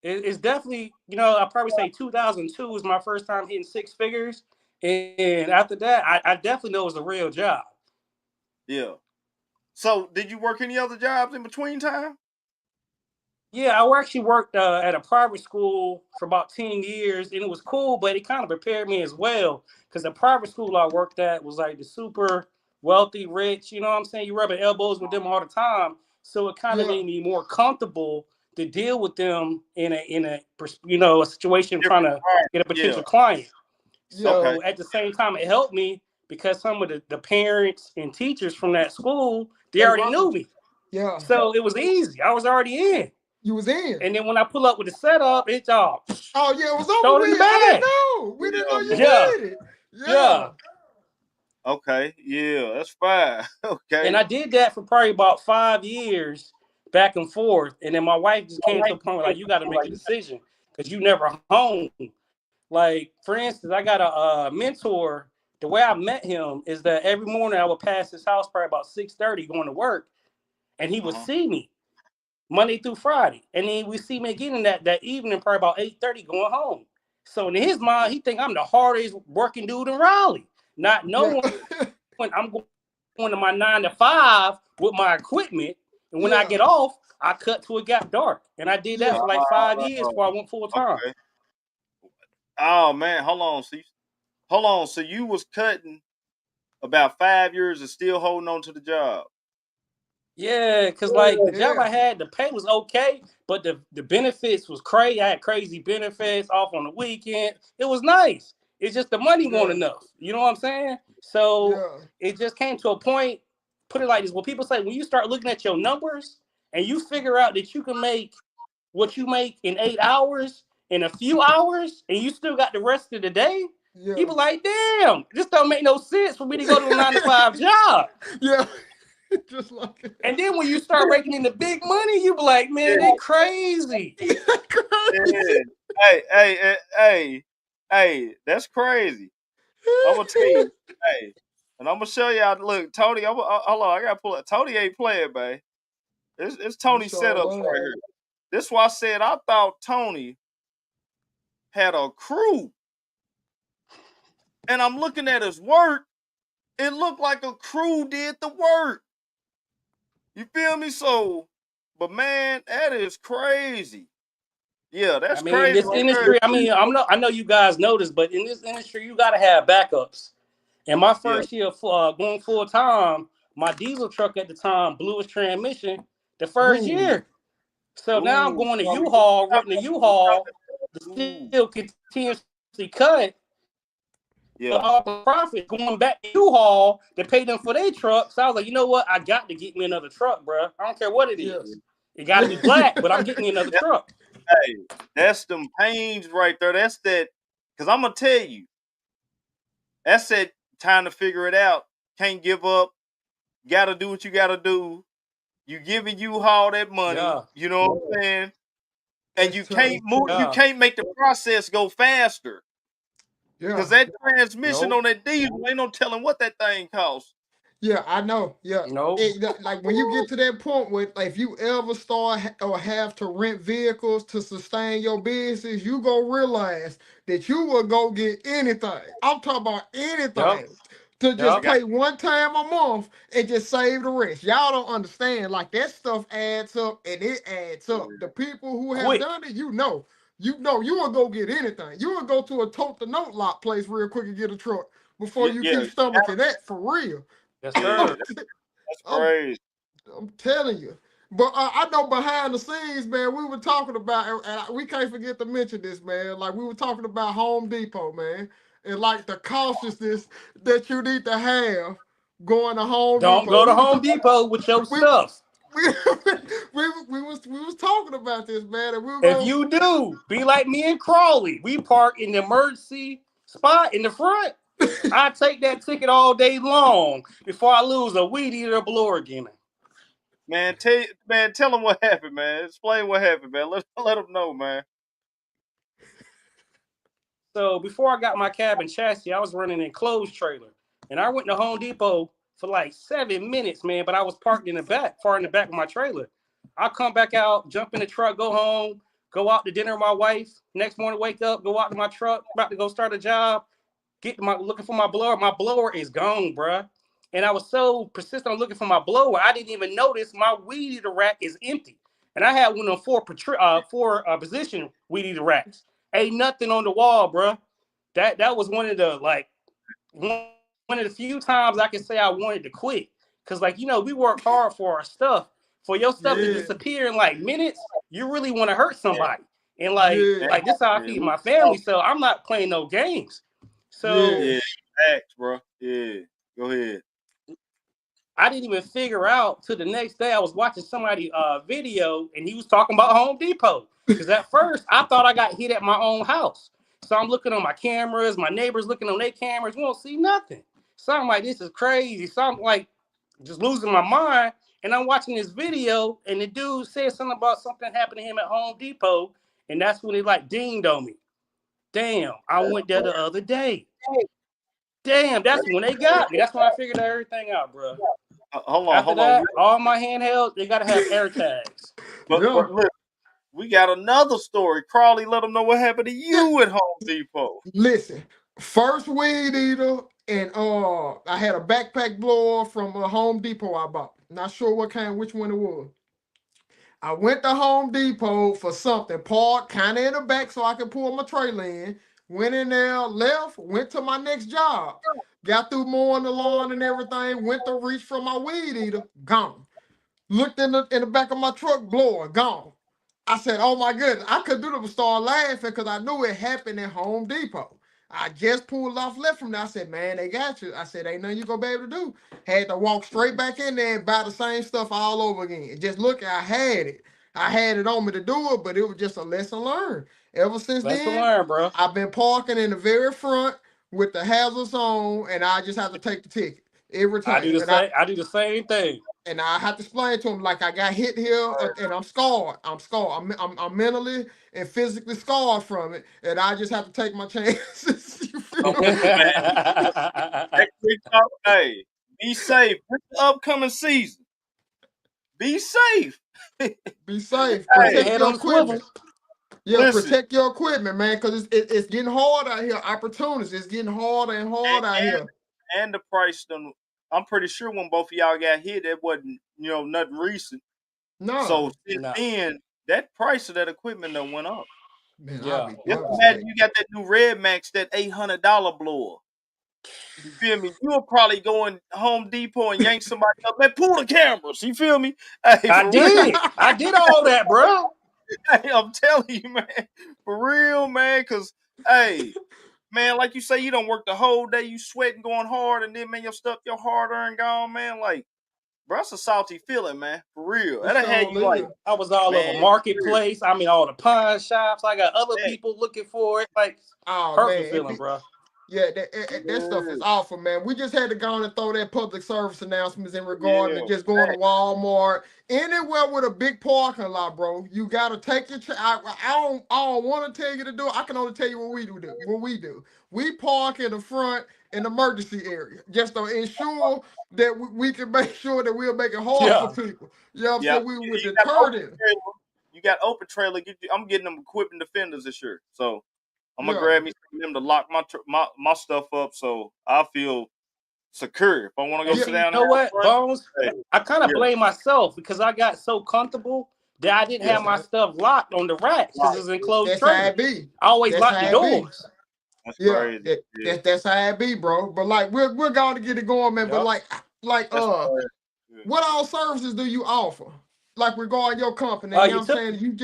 it's definitely, I'll probably say 2002 was my first time hitting six figures. And after that, I definitely know it was a real job. Yeah. So, did you work any other jobs in between time? Yeah, I actually worked at a private school for about 10 years, and it was cool, but it kind of prepared me as well. Because the private school I worked at was like the super wealthy, rich, you know what I'm saying? You rubbing elbows with them all the time. So it kind of Yeah. made me more comfortable to deal with them in a a situation trying to get a potential client. So at the same time, it helped me because some of the parents and teachers from that school, they already knew me. Yeah. So it was easy. I was already in. You was in. And then when I pull up with the setup, it's all. Oh yeah, it was over with. I didn't know. We didn't know you did it. Yeah. Okay. Yeah, that's fine. Okay. And I did that for probably about 5 years, back and forth. And then my wife just came to a point where, like, you got to make a decision because you never home. Like, for instance, I got a mentor. The way I met him is that every morning I would pass his house probably about 6:30 going to work, and he would see me Monday through Friday, and then we see me again in that evening probably about 8:30 going home. So in his mind, he think I'm the hardest working dude in Raleigh, not knowing when I'm going to my 9 to 5 with my equipment, and when I get off, I cut to a gap dark, and I did that for like 5 years before I went full time. Okay. Oh man, hold on. So you was cutting about 5 years and still holding on to the job? Yeah, because like the job I had, the pay was okay, but the benefits was crazy. I had crazy benefits off on the weekend. It was nice. It's just the money wasn't enough. You know what I'm saying? So it just came to a point, put it like this. Well, people say when you start looking at your numbers and you figure out that you can make what you make in 8 hours in a few hours and you still got the rest of the day, people like, damn, this don't make no sense for me to go to a 9 to 5 job. Yeah. Just like it. And then when you start raking in the big money, you be like, man, they crazy. Hey, that's crazy. I'm gonna tell you, and I'm gonna show y'all. Look, Tony, hold on, I gotta pull it. Tony ain't playing, man. It's Tony's setups right here. This is why I said I thought Tony had a crew, and I'm looking at his work. It looked like a crew did the work. You feel me? So, but man, that is crazy. Yeah, that's crazy. In this industry, I know you guys know this, but in this industry, you gotta have backups. And my first year going full time, my diesel truck at the time blew its transmission the first year. So now I'm going to U-Haul, renting a U-Haul, still continuously cut. All the profit going back to U-Haul to pay them for their truck. So I was like, you know what? I got to get me another truck, bro. I don't care what it is. It got to be black, but I'm getting me another truck. Hey, that's them pains right there. That's that. Because I'm going to tell you, that's that time to figure it out. Can't give up. Got to do what you got to do. You giving U-Haul that money. You know what I'm saying? And you can't move. You can't make the process go faster. Because that transmission on that diesel, ain't no telling what that thing costs. Yeah, I know. Yeah. Like when you get to that point where like, if you ever start or have to rent vehicles to sustain your business, you gonna realize that you will go get anything. I'm talking about anything. To just pay one time a month and just save the rest. Y'all don't understand. Like that stuff adds up and it adds up. The people who have done it, you will go get anything. You will go to a tote the note lot place real quick and get a truck before you keep stomaching that for real. Yes, sir. That's crazy. I'm telling you. But I know behind the scenes, man, we were talking about, and we can't forget to mention this, man. Like we were talking about Home Depot, man. And like the cautiousness that you need to have going to Home Depot. Don't go to Home Depot with your stuff. We was talking about this, man. And if you do, be like me and Crawley. We park in the emergency spot in the front. I take that ticket all day long before I lose a weed eater blower again. Man, tell them what happened, man. Explain what happened, man. Let them know, man. So before I got my cab and chassis, I was running an enclosed trailer. And I went to Home Depot for like 7 minutes, man. But I was parked in the back, far in the back of my trailer. I come back out, jump in the truck, go home, go out to dinner with my wife. Next morning, wake up, go out to my truck, about to go start a job. Looking for my blower. My blower is gone, bruh. And I was so persistent on looking for my blower, I didn't even notice my weed eater rack is empty. And I had one of four position weed eater racks. Ain't nothing on the wall, bruh. That was one of the few times I can say I wanted to quit. Cause we work hard for our stuff. for your stuff to disappear in like minutes, you really want to hurt somebody. And like this is how I feed my family, so I'm not playing no games. So facts, bro. Yeah, go ahead. I didn't even figure out till the next day. I was watching somebody video, and he was talking about Home Depot. Because at first, I thought I got hit at my own house. So I'm looking on my cameras. My neighbors looking on their cameras. We don't see nothing. So I'm like, this is crazy. So I'm like, just losing my mind. And I'm watching this video, and the dude said something about something happened to him at Home Depot. And that's when it like dinged on me. Damn, I went there the other day. Damn, that's when they got me. That's when I figured everything out, bro. Hold on, After that, all my handhelds, they gotta have air tags. But look, we got another story. Crawley, let them know what happened to you at Home Depot. Listen, first weed eater, and I had a backpack blower from Home Depot I bought. Not sure which one it was. I went to Home Depot for something, parked kind of in the back so I could pull my trailer in. Went in there, left, went to my next job. Got through mowing the lawn and everything, went to reach for my weed eater, gone. Looked in the back of my truck, blower, gone. I said, oh my goodness, I couldn't do it but start laughing because I knew it happened at Home Depot. I just pulled off left from there. I said, man, they got you. I said, ain't nothing you gonna be able to do. Had to walk straight back in there and buy the same stuff all over again. Just look, I had it. I had it on me to do it, but it was just a lesson learned. Ever since then, bro. I've been parking in the very front with the hazards on, and I just have to take the ticket every time. I do the same thing. And I have to explain to him like I got hit here and I'm scarred. I'm mentally and physically scarred from it, and I just have to take my chances. Hey, be safe. This the upcoming season. Be safe. Be safe. Protect your equipment. Yeah, protect your equipment, man, because it's getting hard out here. Opportunities, it's getting harder and harder out here. And the price done. I'm pretty sure when both of y'all got hit, it wasn't, nothing recent. No. So since then, that price of that equipment done went up. Man, just imagine you got that new Red Max, that $800 blower. You feel me? You'll probably go in Home Depot and yank somebody up. Man, pull the cameras. You feel me? Hey, I did all that, bro. Hey, I'm telling you, man. For real, man. Because, hey, man, like you say, you don't work the whole day. You sweating, going hard, and then, man, your hard-earned gone, man. Like, bro, that's a salty feeling, man. For real. That had you like. I was all over Marketplace. I mean, all the pawn shops. I got other people looking for it. Like, perfect feeling, bro. Yeah, that stuff is awful, man. We just had to go on and throw that public service announcements in regard to just going to Walmart, anywhere with a big parking lot, bro. You gotta take your. I don't want to tell you to do it. I can only tell you what we do. What we do. We park in the front in the emergency area, just to ensure that we can make sure that we'll make it hard for people. You know what I'm saying? We would deter them. You got open trailer. I'm getting them equipping defenders this year, so. I'm gonna grab me some of them to lock my stuff up so I feel secure. If I want to go sit down, you know what, Bones? I kind of blame myself because I got so comfortable that I didn't have my stuff locked on the racks because it's enclosed trailer. I always lock the doors. That's crazy. That's how it be, bro. But like we're going to get it going, man. But like what all services do you offer? Like regarding your company, you know what I'm saying?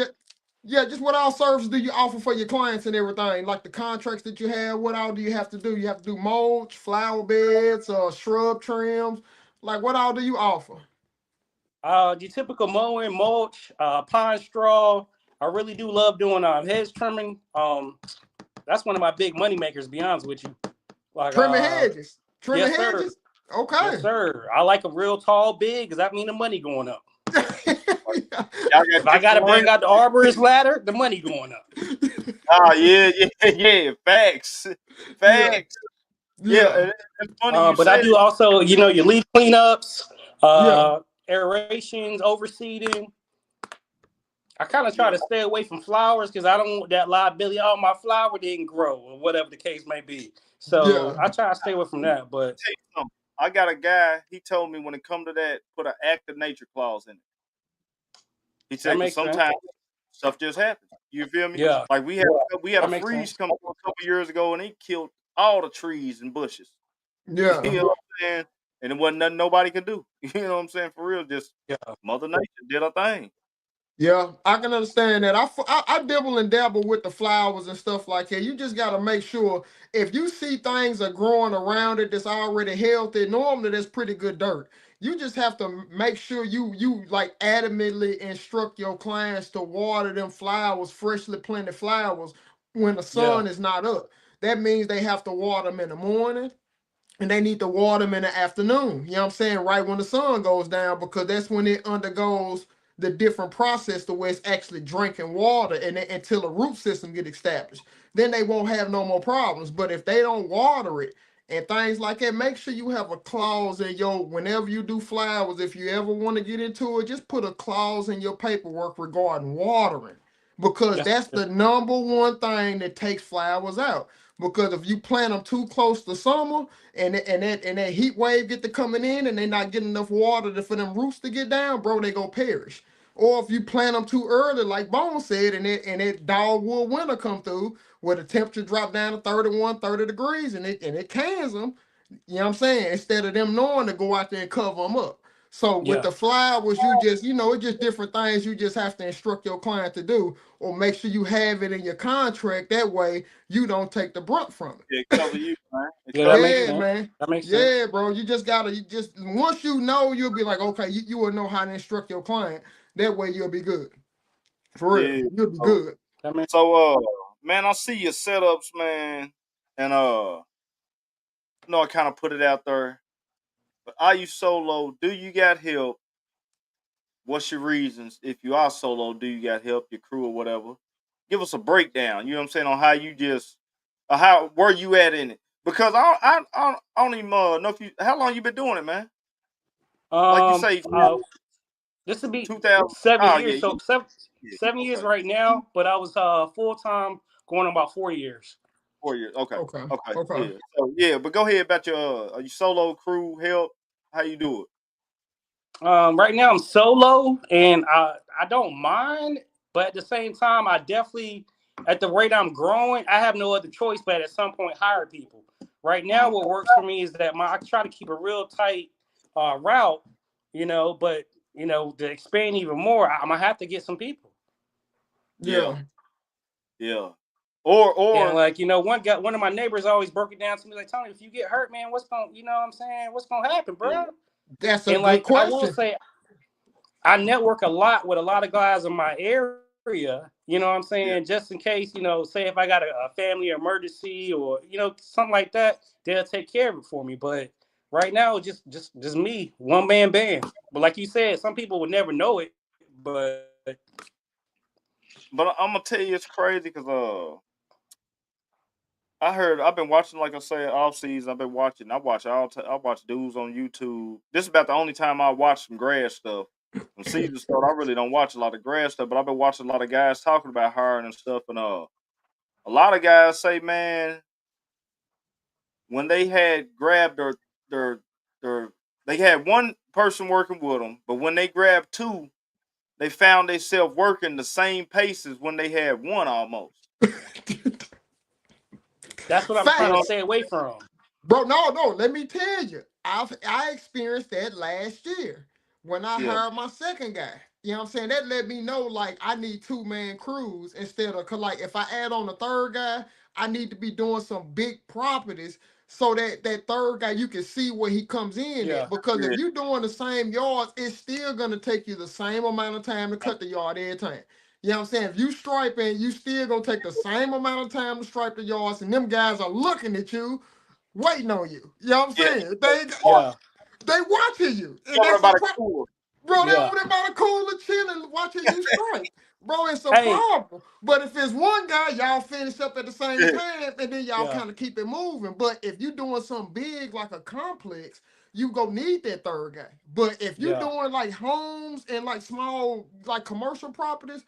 Just what all services do you offer for your clients and everything? Like the contracts that you have, what all do you have to do? You have to do mulch, flower beds, shrub trims. Like what all do you offer? Your typical mowing, mulch, pine straw. I really do love doing hedge trimming. That's one of my big money makers, to be honest with you. Like, trimming hedges. Trimming yes, hedges? Sir. Okay. Yes, sir. I like a real tall big because that means the money going up. If I gotta bring out the arborist ladder, the money going up. Oh yeah. Facts. Yeah. It's funny but I do also, your leaf cleanups, aerations, overseeding. I kind of try to stay away from flowers because I don't want that liability. Oh, my flower didn't grow, or whatever the case may be. So I try to stay away from that. But I got a guy. He told me when it come to that, put an act of nature clause in it. He said sometimes stuff just happens. You feel me? Yeah. Like we had a freeze come a couple years ago, and he killed all the trees and bushes. Yeah. You know what I'm saying? And it wasn't nothing nobody could do. You know what I'm saying? For real, just Yeah. Mother Nature did her thing. Yeah, I can understand that. I dibble and dabble with the flowers and stuff like that. You just got to make sure if you see things are growing around it that's already healthy, normally that's pretty good dirt. You just have to make sure you like adamantly instruct your clients to water them flowers, freshly planted flowers, when the Yeah. sun is not up. That means they have to water them in the morning and they need to water them in the afternoon. You know what I'm saying? Right when the sun goes down, because that's when it undergoes the different process to where it's actually drinking water and until the root system get established. Then they won't have no more problems. But if they don't water it and things like that, make sure you have a clause in your, whenever you do flowers, if you ever want to get into it, just put a clause in your paperwork regarding watering. Because Yes. that's the number one thing that takes flowers out. Because if you plant them too close to summer, and that heat wave get to coming in and they not getting enough water for them roots to get down, bro, they go perish. Or if you plant them too early, like Bone said, and that dogwood winter come through where the temperature drop down to 31, 30 degrees and it cans them, you know what I'm saying? Instead of them knowing to go out there and cover them up. So with Yeah. the flowers, you just, it's just different things you just have to instruct your client to do, or make sure you have it in your contract. That way you don't take the brunt from it. It cover you, man. It Yeah, that cover makes you. Yeah, sense. man. That makes sense. Yeah, bro. You just gotta, once you know, you'll be like, okay, you will know how to instruct your client. That way you'll be good. For real. Yeah. You'll be So, good. That makes man, I see your setups, man, and I kind of put it out there. But are you solo? Do you got help? What's your reasons? If you are solo, do you got help, your crew or whatever? Give us a breakdown. You know what I'm saying, on how you just, how where you at in it? Because I don't even know if you, how long you been doing it, man? Like you say, this would be 2000. 7 years. Yeah, So seven years okay, right now, but I was full time going on about 4 years. 4 years. Okay, Okay. okay, Okay. yeah. So yeah, but go ahead about your solo crew help. How you do it? Right now I'm solo and I don't mind, but at the same time I definitely, at the rate I'm growing, I have no other choice but at some point hire people. Right now Uh-huh. what works for me is that I try to keep a real tight route, but to expand even more, I'm gonna have to get some people. Yeah, Yeah. yeah. And Or like, one of my neighbors always broke it down to me like, Tony, if you get hurt, man, what's going, you know what I'm saying? What's going to happen, yeah, bro? That's a And good like, I will question. say, I network a lot with a lot of guys in my area, you know what I'm saying? yeah. Just in case, say if I got a family emergency or, something like that, they'll take care of it for me. But right now, just me, one man band. But like you said, some people would never know it, but But I'm gonna tell you, it's crazy because I've been watching, like I said, off season. I've been watching. I watch dudes on YouTube. This is about the only time I watch some grass stuff. When season start, I really don't watch a lot of grass stuff, but I've been watching a lot of guys talking about hiring and stuff. And a lot of guys say, man, when they had grabbed their their they had one person working with them, but when they grabbed two, they found themselves working the same paces when they had one almost. that's what I'm You trying to know? Facts. stay away from. Bro, no. Let me tell you. I experienced that last year when I Yeah, hired my second guy. You know what I'm saying? That let me know like I need two-man crews instead of, cause like if I add on a third guy, I need to be doing some big properties so that third guy you can see where he comes in Yeah, at. Because yeah, if you're doing the same yards, it's still gonna take you the same amount of time to cut the yard every time. You know what I'm saying? If you striping, you still gonna take the same amount of time to stripe the yards, and them guys are looking at you waiting on you. You know what I'm yeah. saying? Or yeah, They watching you. And talking that's a about a problem. cooler. Bro, they yeah. over there by the cooler chilling, watching you strike. Bro, it's a Hey, problem. But if it's one guy, y'all finish up at the same Yeah, time and then y'all yeah, kind of keep it moving. But if you doing something big like a complex, you go need that third guy. But if you yeah, doing like homes and like small like commercial properties,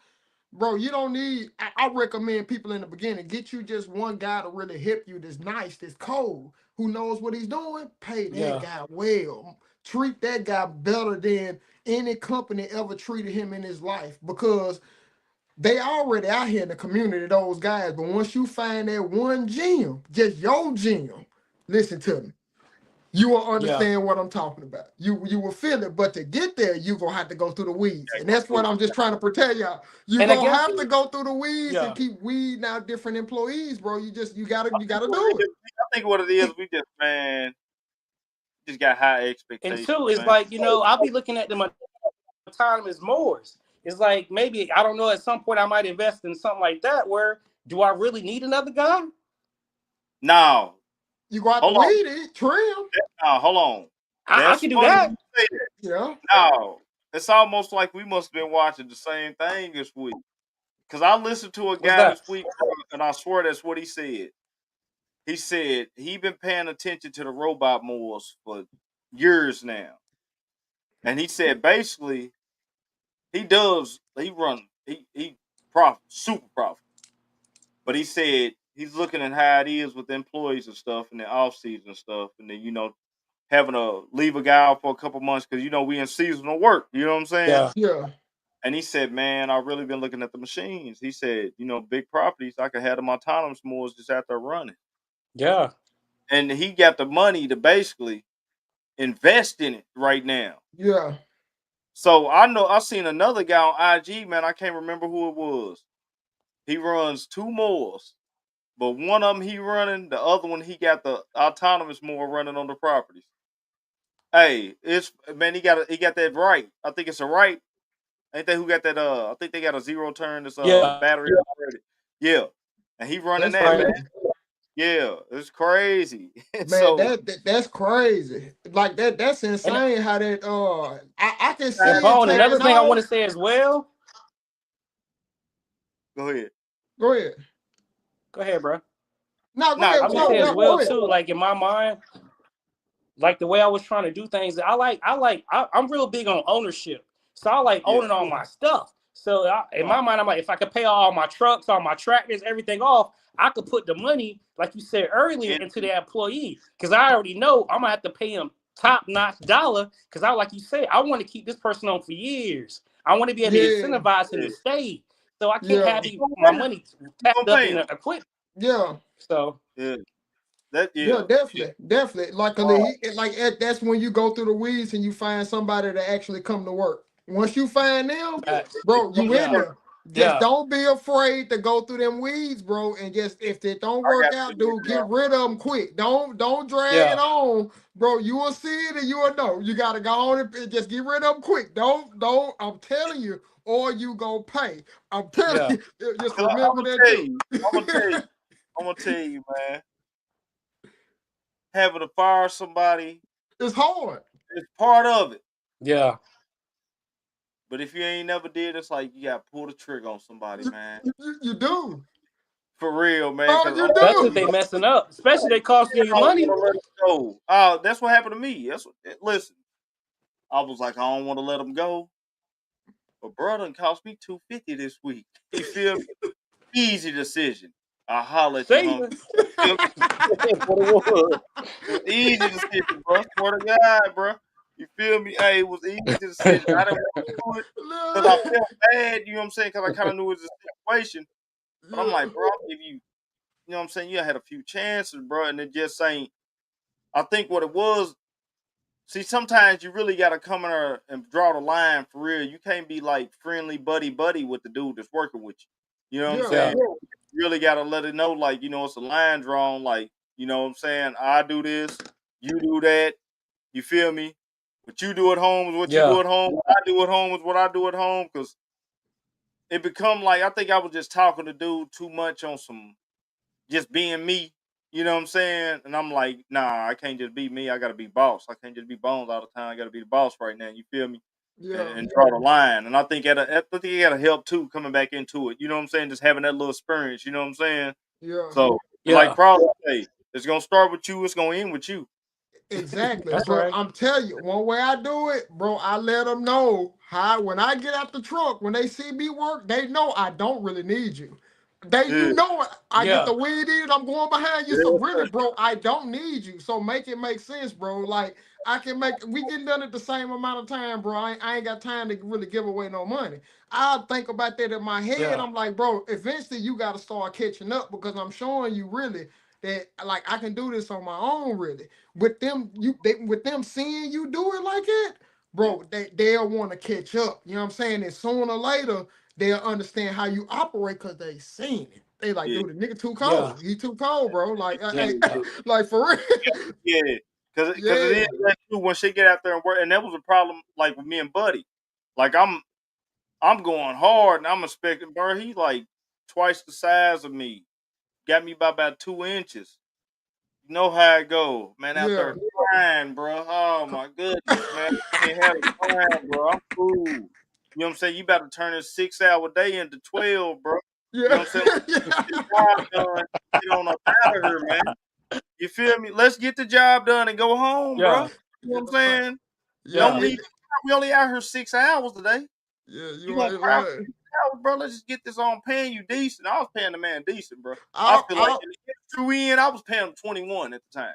bro, you don't need. I recommend people in the beginning get you just one guy to really hip you. That's nice, that's cold, who knows what he's doing. Pay that yeah, guy well. Treat that guy better than any company ever treated him in his life because they already out here in the community. Those guys, but once you find that one gym, just your gym, listen to me. you will Yeah. understand what I'm talking about. You will feel it, but to get there, you're gonna have to go through the weeds. And that's what I'm just trying to protect y'all. You're And I gonna guess, have to go through the weeds and yeah. keep weeding out different employees, bro. You gotta What do it it. is, I think what it is, we just just got high And expectations, two, it's man. like, I'll be looking at them autonomous mowers. It's like maybe, I don't know, at some point I might invest in something like that where do I really need another guy? No, You go out the hold on. weed, trim. No, hold on. I That's can do funny that. you say that. Yeah. No, it's almost like we must have been watching the same thing this week. Because I listened to a What's guy that? this week, and I swear that's what he said. He said he been paying attention to the robot mowers for years now, and he said basically he profit super profit, but he said he's looking at how it is with employees and stuff in the off season stuff, and then having to leave a guy out for a couple months because we in seasonal work. You know what I'm saying? Yeah. Yeah. And he said, man, I've really been looking at the machines. He said, big properties, I could have them autonomous mowers just out there running. Yeah. And he got the money to basically invest in it right now. Yeah. So I seen another guy on IG, man. I can't remember who it was. He runs two mowers, but one of them he running, the other one he got the autonomous mower running on the properties. Hey, it's man, he got that right. I think it's a right. Ain't they who got that? I think they got a zero turn. This Yeah. battery operated. Yeah, and he running That's that, right. man. Yeah, it's crazy. Man, So that's crazy. Like that's And, insane how that I can see and it Paul, another taking thing I want off. to say as well. go ahead. Go ahead. Go ahead, bro. No, go Nah, ahead. I go was gonna ahead. say as No, go well ahead. too. Like in my mind, like the way I was trying to do things, I'm real big on ownership. So I like Yeah, owning all my stuff. So in right. my mind, I'm like, if I could pay all my trucks, all my tractors, everything off, I could put the money, like you said earlier, And into the employee. Because I already know I'm gonna have to pay him top-notch dollar. Because like you said, I want to keep this person on for years. I want to be able to Yeah, incentivize him yeah, to stay. So I can't yeah, have you gonna my pay him. money You gonna tapped up pay in him. the equipment. yeah. So Yeah, Yeah, yeah. definitely. Like, 'cause Oh, that's when you go through the weeds and you find somebody to actually come to work. Once you find them, yeah. They bro, come you to in yeah, work. there. Just yeah, don't be afraid to go through them weeds, bro. And just if it don't I work got out, you, dude, get rid of them quick. Don't drag it yeah, on, bro. You will see it and you will know. You gotta go on and just get rid of them quick. Don't. I'm telling you, or you go pay. I'm telling yeah. you. Just 'Cause I'm remember gonna that tell too. you. I'm gonna tell you. I'm gonna tell you, man. Having to fire somebody It's hard. is part of it. Yeah. But if you ain't never did, it's like you got to pull the trigger on somebody, man. You do. For real, man. Oh, Because you I'm Especially telling if you, they do. messing up. Especially they costing I you don't money. want to let them go. That's what happened to me. Listen. I was like, I don't want to let them go. But brother, it cost me $250 this week. You feel me? Easy decision. I holler at you, Say homie. You feel me? That's what it was. It was easy decision, bro. Swear to God, bro. You feel me? Hey, it was easy decision. I didn't want to do it because I felt bad. You know what I'm saying? Because I kind of knew it was a situation. But I'm like, bro, Yeah. I'll give you. You know what I'm saying? You had a few chances, bro, and it just ain't. I think what it was. See, sometimes you really got to come in there and draw the line for real. You can't be like friendly buddy buddy with the dude that's working with you. You know what I'm Yeah. yeah, saying? You really got to let it know, like, it's a line drawn. Like, you know what I'm saying? I do this, you do that. You feel me? What you do at home is what you do yeah, at home. What I do at home is what I do at home. Because it become like I think I was just talking to dude too much on some just being me. You know what I'm saying? And I'm like, nah, I can't just be me. I gotta be boss. I can't just be Bones all the time. I gotta be the boss right now. You feel me? And, Yeah. and draw the line. And I think I think it gotta help too coming back into it. You know what I'm saying? Just having that little experience. You know what I'm saying? Yeah. So, like yeah. probably say, it's gonna start with you. It's gonna end with you. Exactly. That's But right. I'm telling you, one way I do it, bro, I let them know how when I get out the truck, when they see me work, they know I don't really need you. You Yeah. know it. I get Yeah, the weed in, I'm going behind you. So Yeah. really, bro, I don't need you. So make it make sense, bro. Like we getting done at the same amount of time, bro. I ain't got time to really give away no money. I think about that in my head. yeah, I'm like, bro, eventually you gotta start catching up because I'm showing you really that like I can do this on my own. Really, with them, with them seeing you do it like that, bro, they'll want to catch up. You know what I'm saying? And sooner or later, they'll understand how you operate because they seen it. They like, Yeah. dude, the nigga too Yeah. cold. He too cold, bro. Like, Yeah. like for real. Yeah, because it Yeah. is that too when she get out there and work, and that was a problem like with me and Buddy. Like I'm going hard, and I'm expecting, bro. He like twice the size of me, got me by about 2 inches. You know how it go, man. Out Yeah. there crying, bro. Oh my goodness, man. I ain't having crying, bro. I'm cool. You know what I'm saying? You about to turn this 6-hour day into 12, bro. You know Yeah. what I'm saying? Get the job done. Get on up out of here, man. You feel me? Let's get the job done and go home, bro. Yeah. You know what I'm saying? Yeah. No need. We only out here 6 hours today. Yeah, You you gonna ain't cry for lying. 6 hours, bro? Let's just get this on paying you decent. I was paying the man decent, bro. I I'll, feel like I'll, in the industry we in, I was paying him 21 at the time.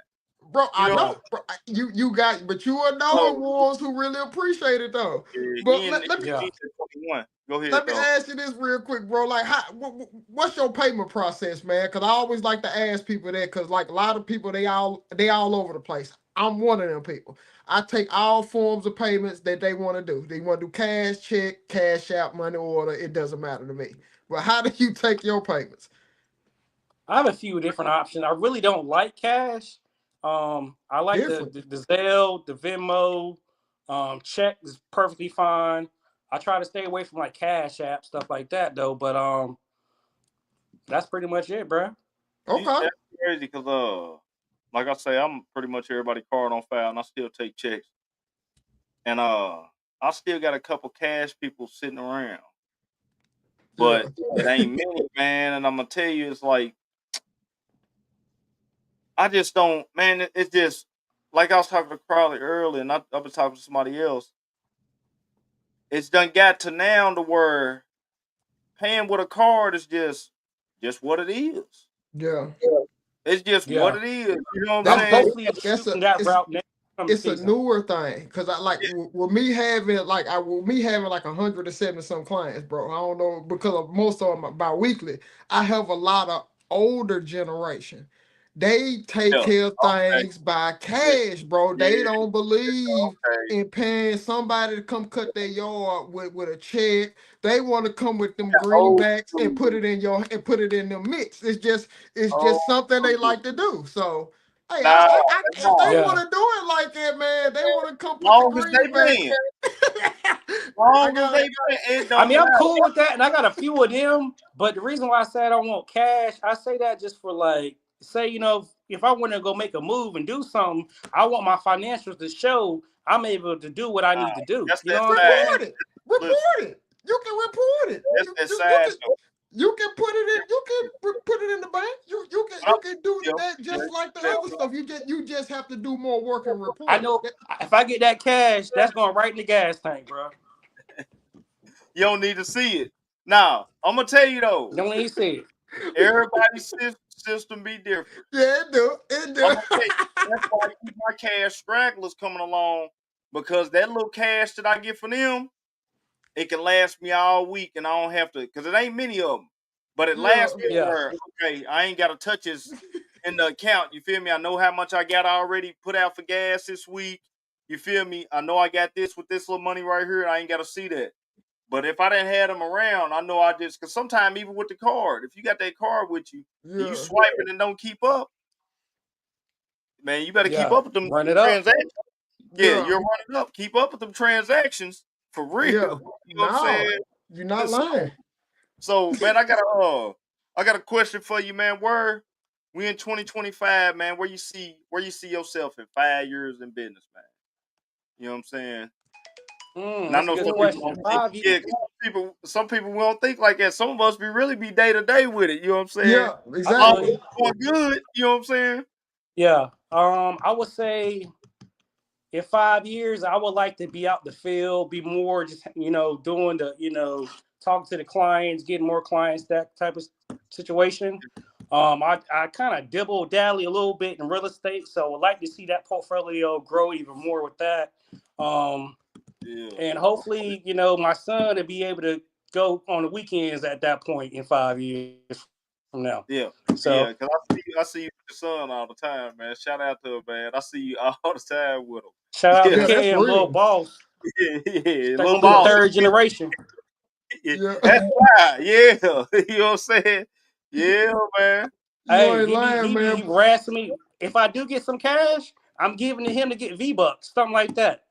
bro, You I know, know, bro. You got, but you are those so ones who really appreciate it though. But he in let me Yeah. 21. Go ahead let me though. ask you this real quick, bro. Like, what's your payment process, man? Because I always like to ask people that, because like a lot of people, they all over the place. I'm one of them people. I take all forms of payments that they want to do. They want to do cash, check, cash out, money order. It doesn't matter to me. But how do you take your payments? I have a few different options. I really don't like cash. I like the Different. Zelle, the Venmo, check is perfectly fine. I try to stay away from like Cash App stuff like that though. But that's pretty much it, bro. Okay. That's crazy because like I say, I'm pretty much everybody card on file, and I still take checks, and I still got a couple cash people sitting around, Yeah. but it ain't many, man. And I'm gonna tell you, it's like I just don't, man. It's just like I was talking to Crowley earlier, and I was talking to somebody else. It's done got to now to where paying with a card is just what it is. Yeah. It's just what Yeah. it is. You know what I'm I'm That's saying? that, hopefully that's shooting that it's route next coming it's a season. newer thing because I like with me having like 170 some clients, bro. I don't know because of most of them bi-weekly. I have a lot of older generation. They take Yeah. care of Okay. things by Yeah. cash, bro. They Yeah. don't believe Okay. in paying somebody to come cut their yard with a check. They want to come with them Old greenbacks and school. put it in the mix. It's Old just something they school. like to do. So hey, Nah, if they nah. want Yeah. to do it like that, man, they want to come put the Long as they greenback. paying. I Long as got they paying, it I don't mean, I'm matter. cool with that, and I got a few of them. But the reason why I say I don't want cash, I say that just for like, say, if I want to go make a move and do something, I want my financials to show I'm able to do what I Nah, need to do. that's You know that what I'm side. saying? report it. Report Listen, it. You can report it. that's that side show. You can put it in. You can put it in the bank. But You can do yeah, that yeah, just like the yeah. other stuff. You just have to do more work and I report it. know if I get that cash, that's going right in the gas tank, bro. You don't need to see it. Now, I'm gonna tell you though, Don't even see it. everybody's system be different. Yeah, it do. It I'm do. gonna tell you, that's why I keep my cash stragglers coming along because that little cash that I get from them, it can last me all week, and I don't have to because it ain't many of them, but it Yeah. lasts me Yeah. where okay, I ain't got to touch this in the account. You feel me? I know how much I got already put out for gas this week. You feel me? I know I got this with this little money right here, and I ain't got to see that. But if I didn't have them around, I know I just because sometimes even with the card, if you got that card with you and you Yeah. swipe it and don't keep up, man, you better keep Yeah. up with them Run it up. transactions. Yeah, Yeah. you're running up. Keep up with them transactions for real. Yeah. You know what I'm No, saying? you're not So, lying. so man, I got a question for you, man. Where we in 2025, man? Where you see yourself in 5 years in business, man? You know what I'm saying? And I That's a know good some people question. don't think, 5 years. yeah, 'cause some people won't think like that. Some of us be really be day to day with it. You know what I'm saying? Yeah, I All feel exactly. you. going good. You know what I'm saying? Yeah. I would say in 5 years, I would like to be out the field, be more just, doing the, talking to the clients, getting more clients, that type of situation. I kind of dibble dally a little bit in real estate, so I would like to see that portfolio grow even more with that. Um, Yeah. and hopefully, my son to be able to go on the weekends at that point in 5 years. No. Yeah. So Yeah, because I see you with your son all the time, man. Shout out to him, man. I see you all the time with him. shout out to Yeah, Yeah, that's Cam, little real. boss. yeah, That little gonna be the boss. third generation. Yeah, Yeah. that's right. Yeah, you know what I'm saying? Yeah, man. You Hey, ain't lying, he be man. harassing me. If I do get some cash, I'm giving to him to get V-Bucks, something like that.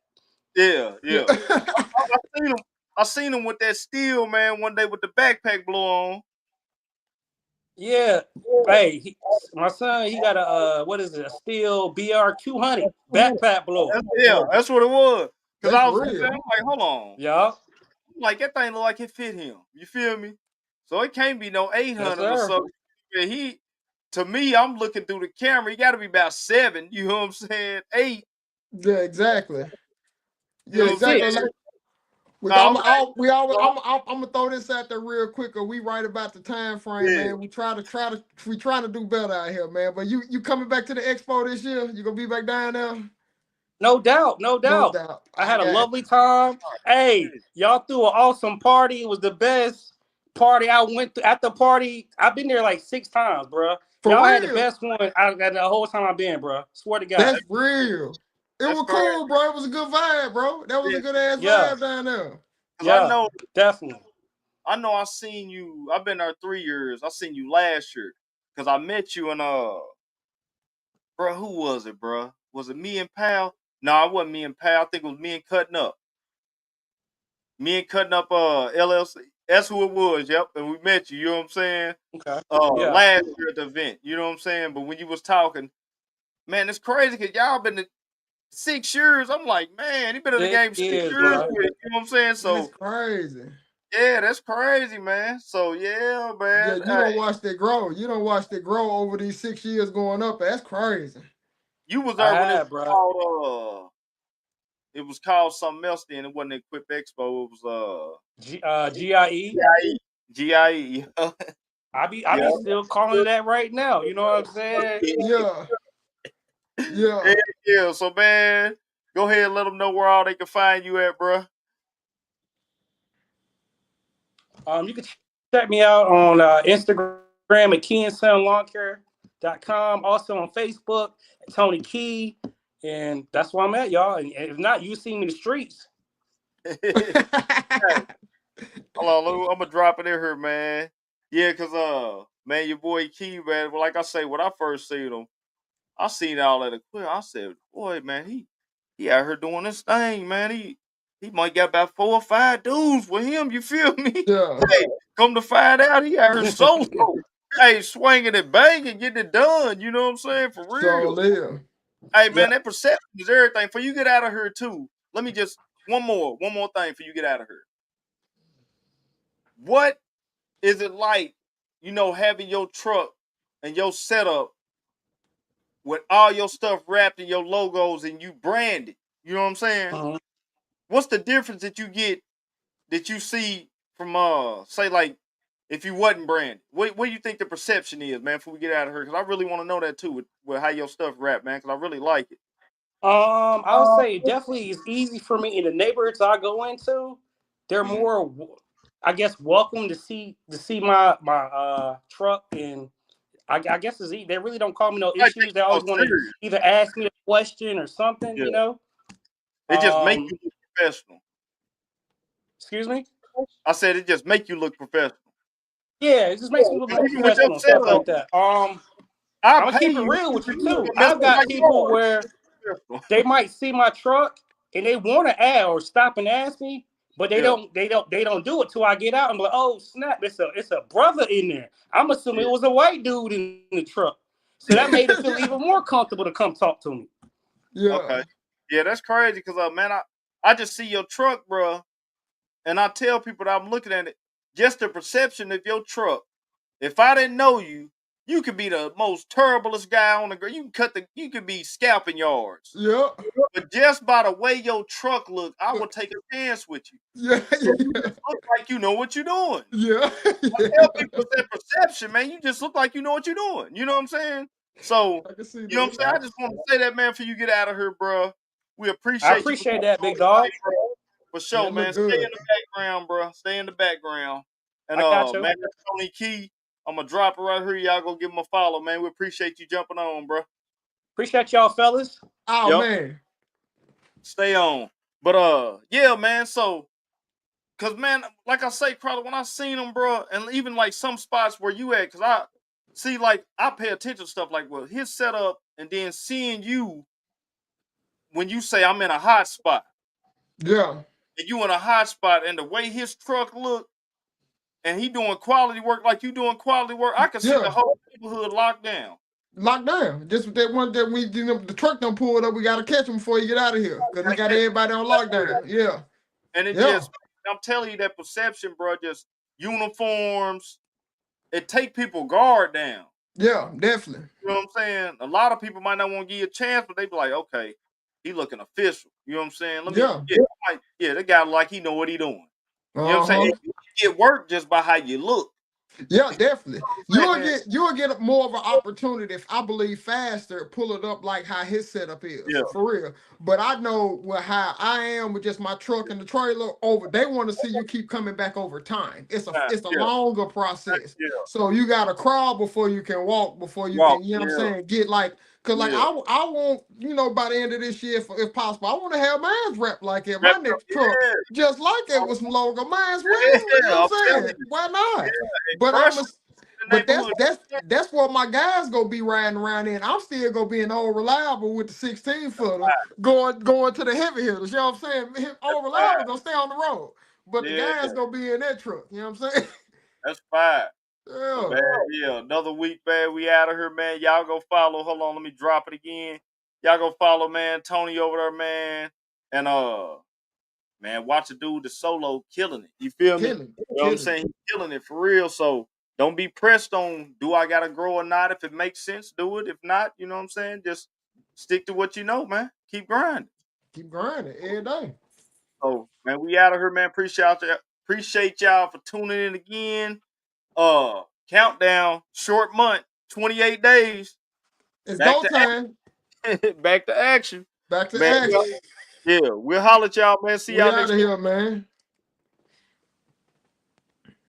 Yeah, Yeah. yeah. I seen him. I seen him with that steel, man, one day with the backpack blow on. Yeah. Hey, my son, he got a what is it? A steel BR 200 backpack blower. Yeah, that's what it was. Cause That's I was looking at real. it, I'm like, hold on. Yeah. I'm like, that thing look like it fit him. You feel me? So it can't be no Yes, 800 or sir. something. Yeah, to me, I'm looking through the camera. He got to be about 7. You know what I'm saying? 8. Yeah, exactly. You Yeah, know what I'm exactly. Six. saying? I'm, No, I'm, we always, I'm gonna throw this out there real quick. We right about the time frame, yeah. man. We trying to do better out here, man. But you coming back to the expo this year? You gonna be back down there? No doubt, no No doubt. doubt. I I had a got lovely time. Hey, y'all threw an awesome party. It was the best party I went to. At the party, I've been there like 6 times, bro. for Y'all had the real. best one out of the whole time I've been, bro. Swear to God. That's real. It That's was crazy. cool, bro. It was a good vibe, bro. That was a Yeah, good ass Yeah, vibe down there. because yeah, definitely. I seen you. I've been there 3 years. I seen you last year because I met you in bro. Who was it, bro? Was it me and Pal? No, it wasn't me and Pal. I think it was me and Cutting Up. Me and Cutting Up LLC. That's who it was. Yep, and we met you. You know what I'm saying? Okay. Yeah. Last year at the event. You know what I'm saying? But when you was talking, man, it's crazy because y'all been to 6 years. I'm like, man, he been in the It game 6 is, years. bro. You know what I'm saying? That's So crazy. yeah, that's crazy, man. So yeah, Yeah, man. you don't watch it grow. You don't watch it grow over these 6 years going up. That's crazy. You was I there when had, bro. it was called something else then. It wasn't Equip Expo. It was GIE. GIE. GIE. I Yeah. be still calling it that right now. You know what I'm saying? Yeah, Yeah, yeah. yeah. So man, go ahead and let them know where all they can find you at, bro. You can check me out on Instagram at keyandsonlawncare.com. Also on Facebook, Tony Key. And that's where I'm at, y'all. And if not, you see me in the streets. Hold on, I'm gonna drop it in here, man. Yeah, cause man, your boy Key, man. Well, like I say, when I first seen him, I seen all that equipment. I said, boy, man, he out here doing this thing, man. He might got about 4 or 5 dudes with him. You feel me? Yeah, Hey, come to find out, he out here solo. Hey, swinging and banging, getting it done. You know what I'm saying? For so real. live. Hey, Yeah. man, that perception is everything. For you get out of here too. Let me just one more thing for you get out of here. What is it like, having your truck and your setup with all your stuff wrapped in your logos and you branded? You know what I'm saying? Uh-huh. What's the difference that you get that you see from say like if you wasn't branded? What do you think the perception is, man? Before we get out of here, because I really want to know that too with how your stuff wrapped, man. Because I really like it. I would say definitely it's easy for me in the neighborhoods I go into. They're Mhm. more, I guess, welcome to see my truck, and I guess they really don't call me no I take issues. They you more always want to serious. either ask me a question or something, Yeah, you know. it just make Um, you look professional. excuse me. I said it just make you look professional. Yeah, it just makes me look 'Cause more even with your professional and stuff setup, like that. I'll I'm gonna pay keep it you. real with you You too. can mess I've up got my people yard. where they might see my truck and they want to add or stop and ask me, but they Yeah, don't do it till I get out. I'm like, oh snap, it's a brother in there. I'm assuming yeah, it was a white dude in the truck, so that made it feel even more comfortable to come talk to me. Yeah, okay, yeah, that's crazy. Cause man, I just see your truck, bro, and I tell people that I'm looking at it, just the perception of your truck. If I didn't know you, you could be the most terriblest guy on the ground. You could be scalping yards. yeah, But just by the way your truck look, I would take a chance with you. yeah, So you just look like you know what you're doing. yeah, I yeah. tell people it's that perception, man. You just look like you know what you're doing. You know what I'm saying? So, I can see you know what I'm that. saying? I just want to say that, man, for you get out of here, bro. We I appreciate you for appreciate coming that, on big dog. tonight, bro. For Yeah, sure, it man. look Stay in good. the background, bro. Stay in the background. And I got you. man, that's Tony Key. I'm gonna drop it right here. Y'all go give him a follow, man. We appreciate you jumping on, bro. Appreciate y'all, fellas. Oh man. Stay on. But yeah, man. So, cause man, like I say, Crowder, when I seen him, bro, and even like some spots where you at, cause I see, like I pay attention to stuff like his setup, and then seeing you when you say I'm in a hot spot. Yeah. And you in a hot spot, and the way his truck look, and he doing quality work like you doing quality work, I can see the whole neighborhood locked down. Locked down. Just that one that we the truck done pulled up. We gotta catch him before he get out of here, cause he got everybody on lockdown. Yeah. And it just, I'm telling you, that perception, bro, just uniforms, it take people guard down. Yeah, definitely. You know what I'm saying? A lot of people might not want to give you a chance, but they be like, okay, he looking official. You know what I'm saying? Let me, that guy like he know what he doing. You know what I'm saying? You get work just by how you look. Yeah, definitely. You'll get more of an opportunity if I believe faster, pull it up like how his setup is. Yeah. For real. But I know how I am with just my truck and the trailer they want to see you keep coming back over time. It's a longer process. Yeah. So you gotta crawl before you can walk, before you can, you know what I'm saying, get like cause like I want, by the end of this year, if possible, I want to have mine's wrapped like it. My next truck, just like it with some logo. Mine's well, you know what I'm saying? Why not? But that's what my guys gonna be riding around in. I'm still gonna be an old reliable with the 16 footer going to the heavy hitters. You know what I'm saying? Old reliable gonna stay on the road, but the guys gonna be in that truck. You know what I'm saying? That's fine. Yeah. Man, another week, man. We out of here, man. Y'all go follow. Hold on, let me drop it again. Y'all go follow, man. Tony over there, man. And man, watch the dude the solo killing it. You feel me? You know what I'm saying? He's killing it for real. So don't be pressed on, do I gotta grow or not? If it makes sense, do it. If not, you know what I'm saying? Just stick to what you know, man. Keep grinding. Keep grinding every day. So, man, we out of here, man. Appreciate y'all for tuning in again. Countdown, short month, 28 days. It's go time. Back to action. Back to action. Yeah, we'll holler at y'all, man. See y'all next week. Man.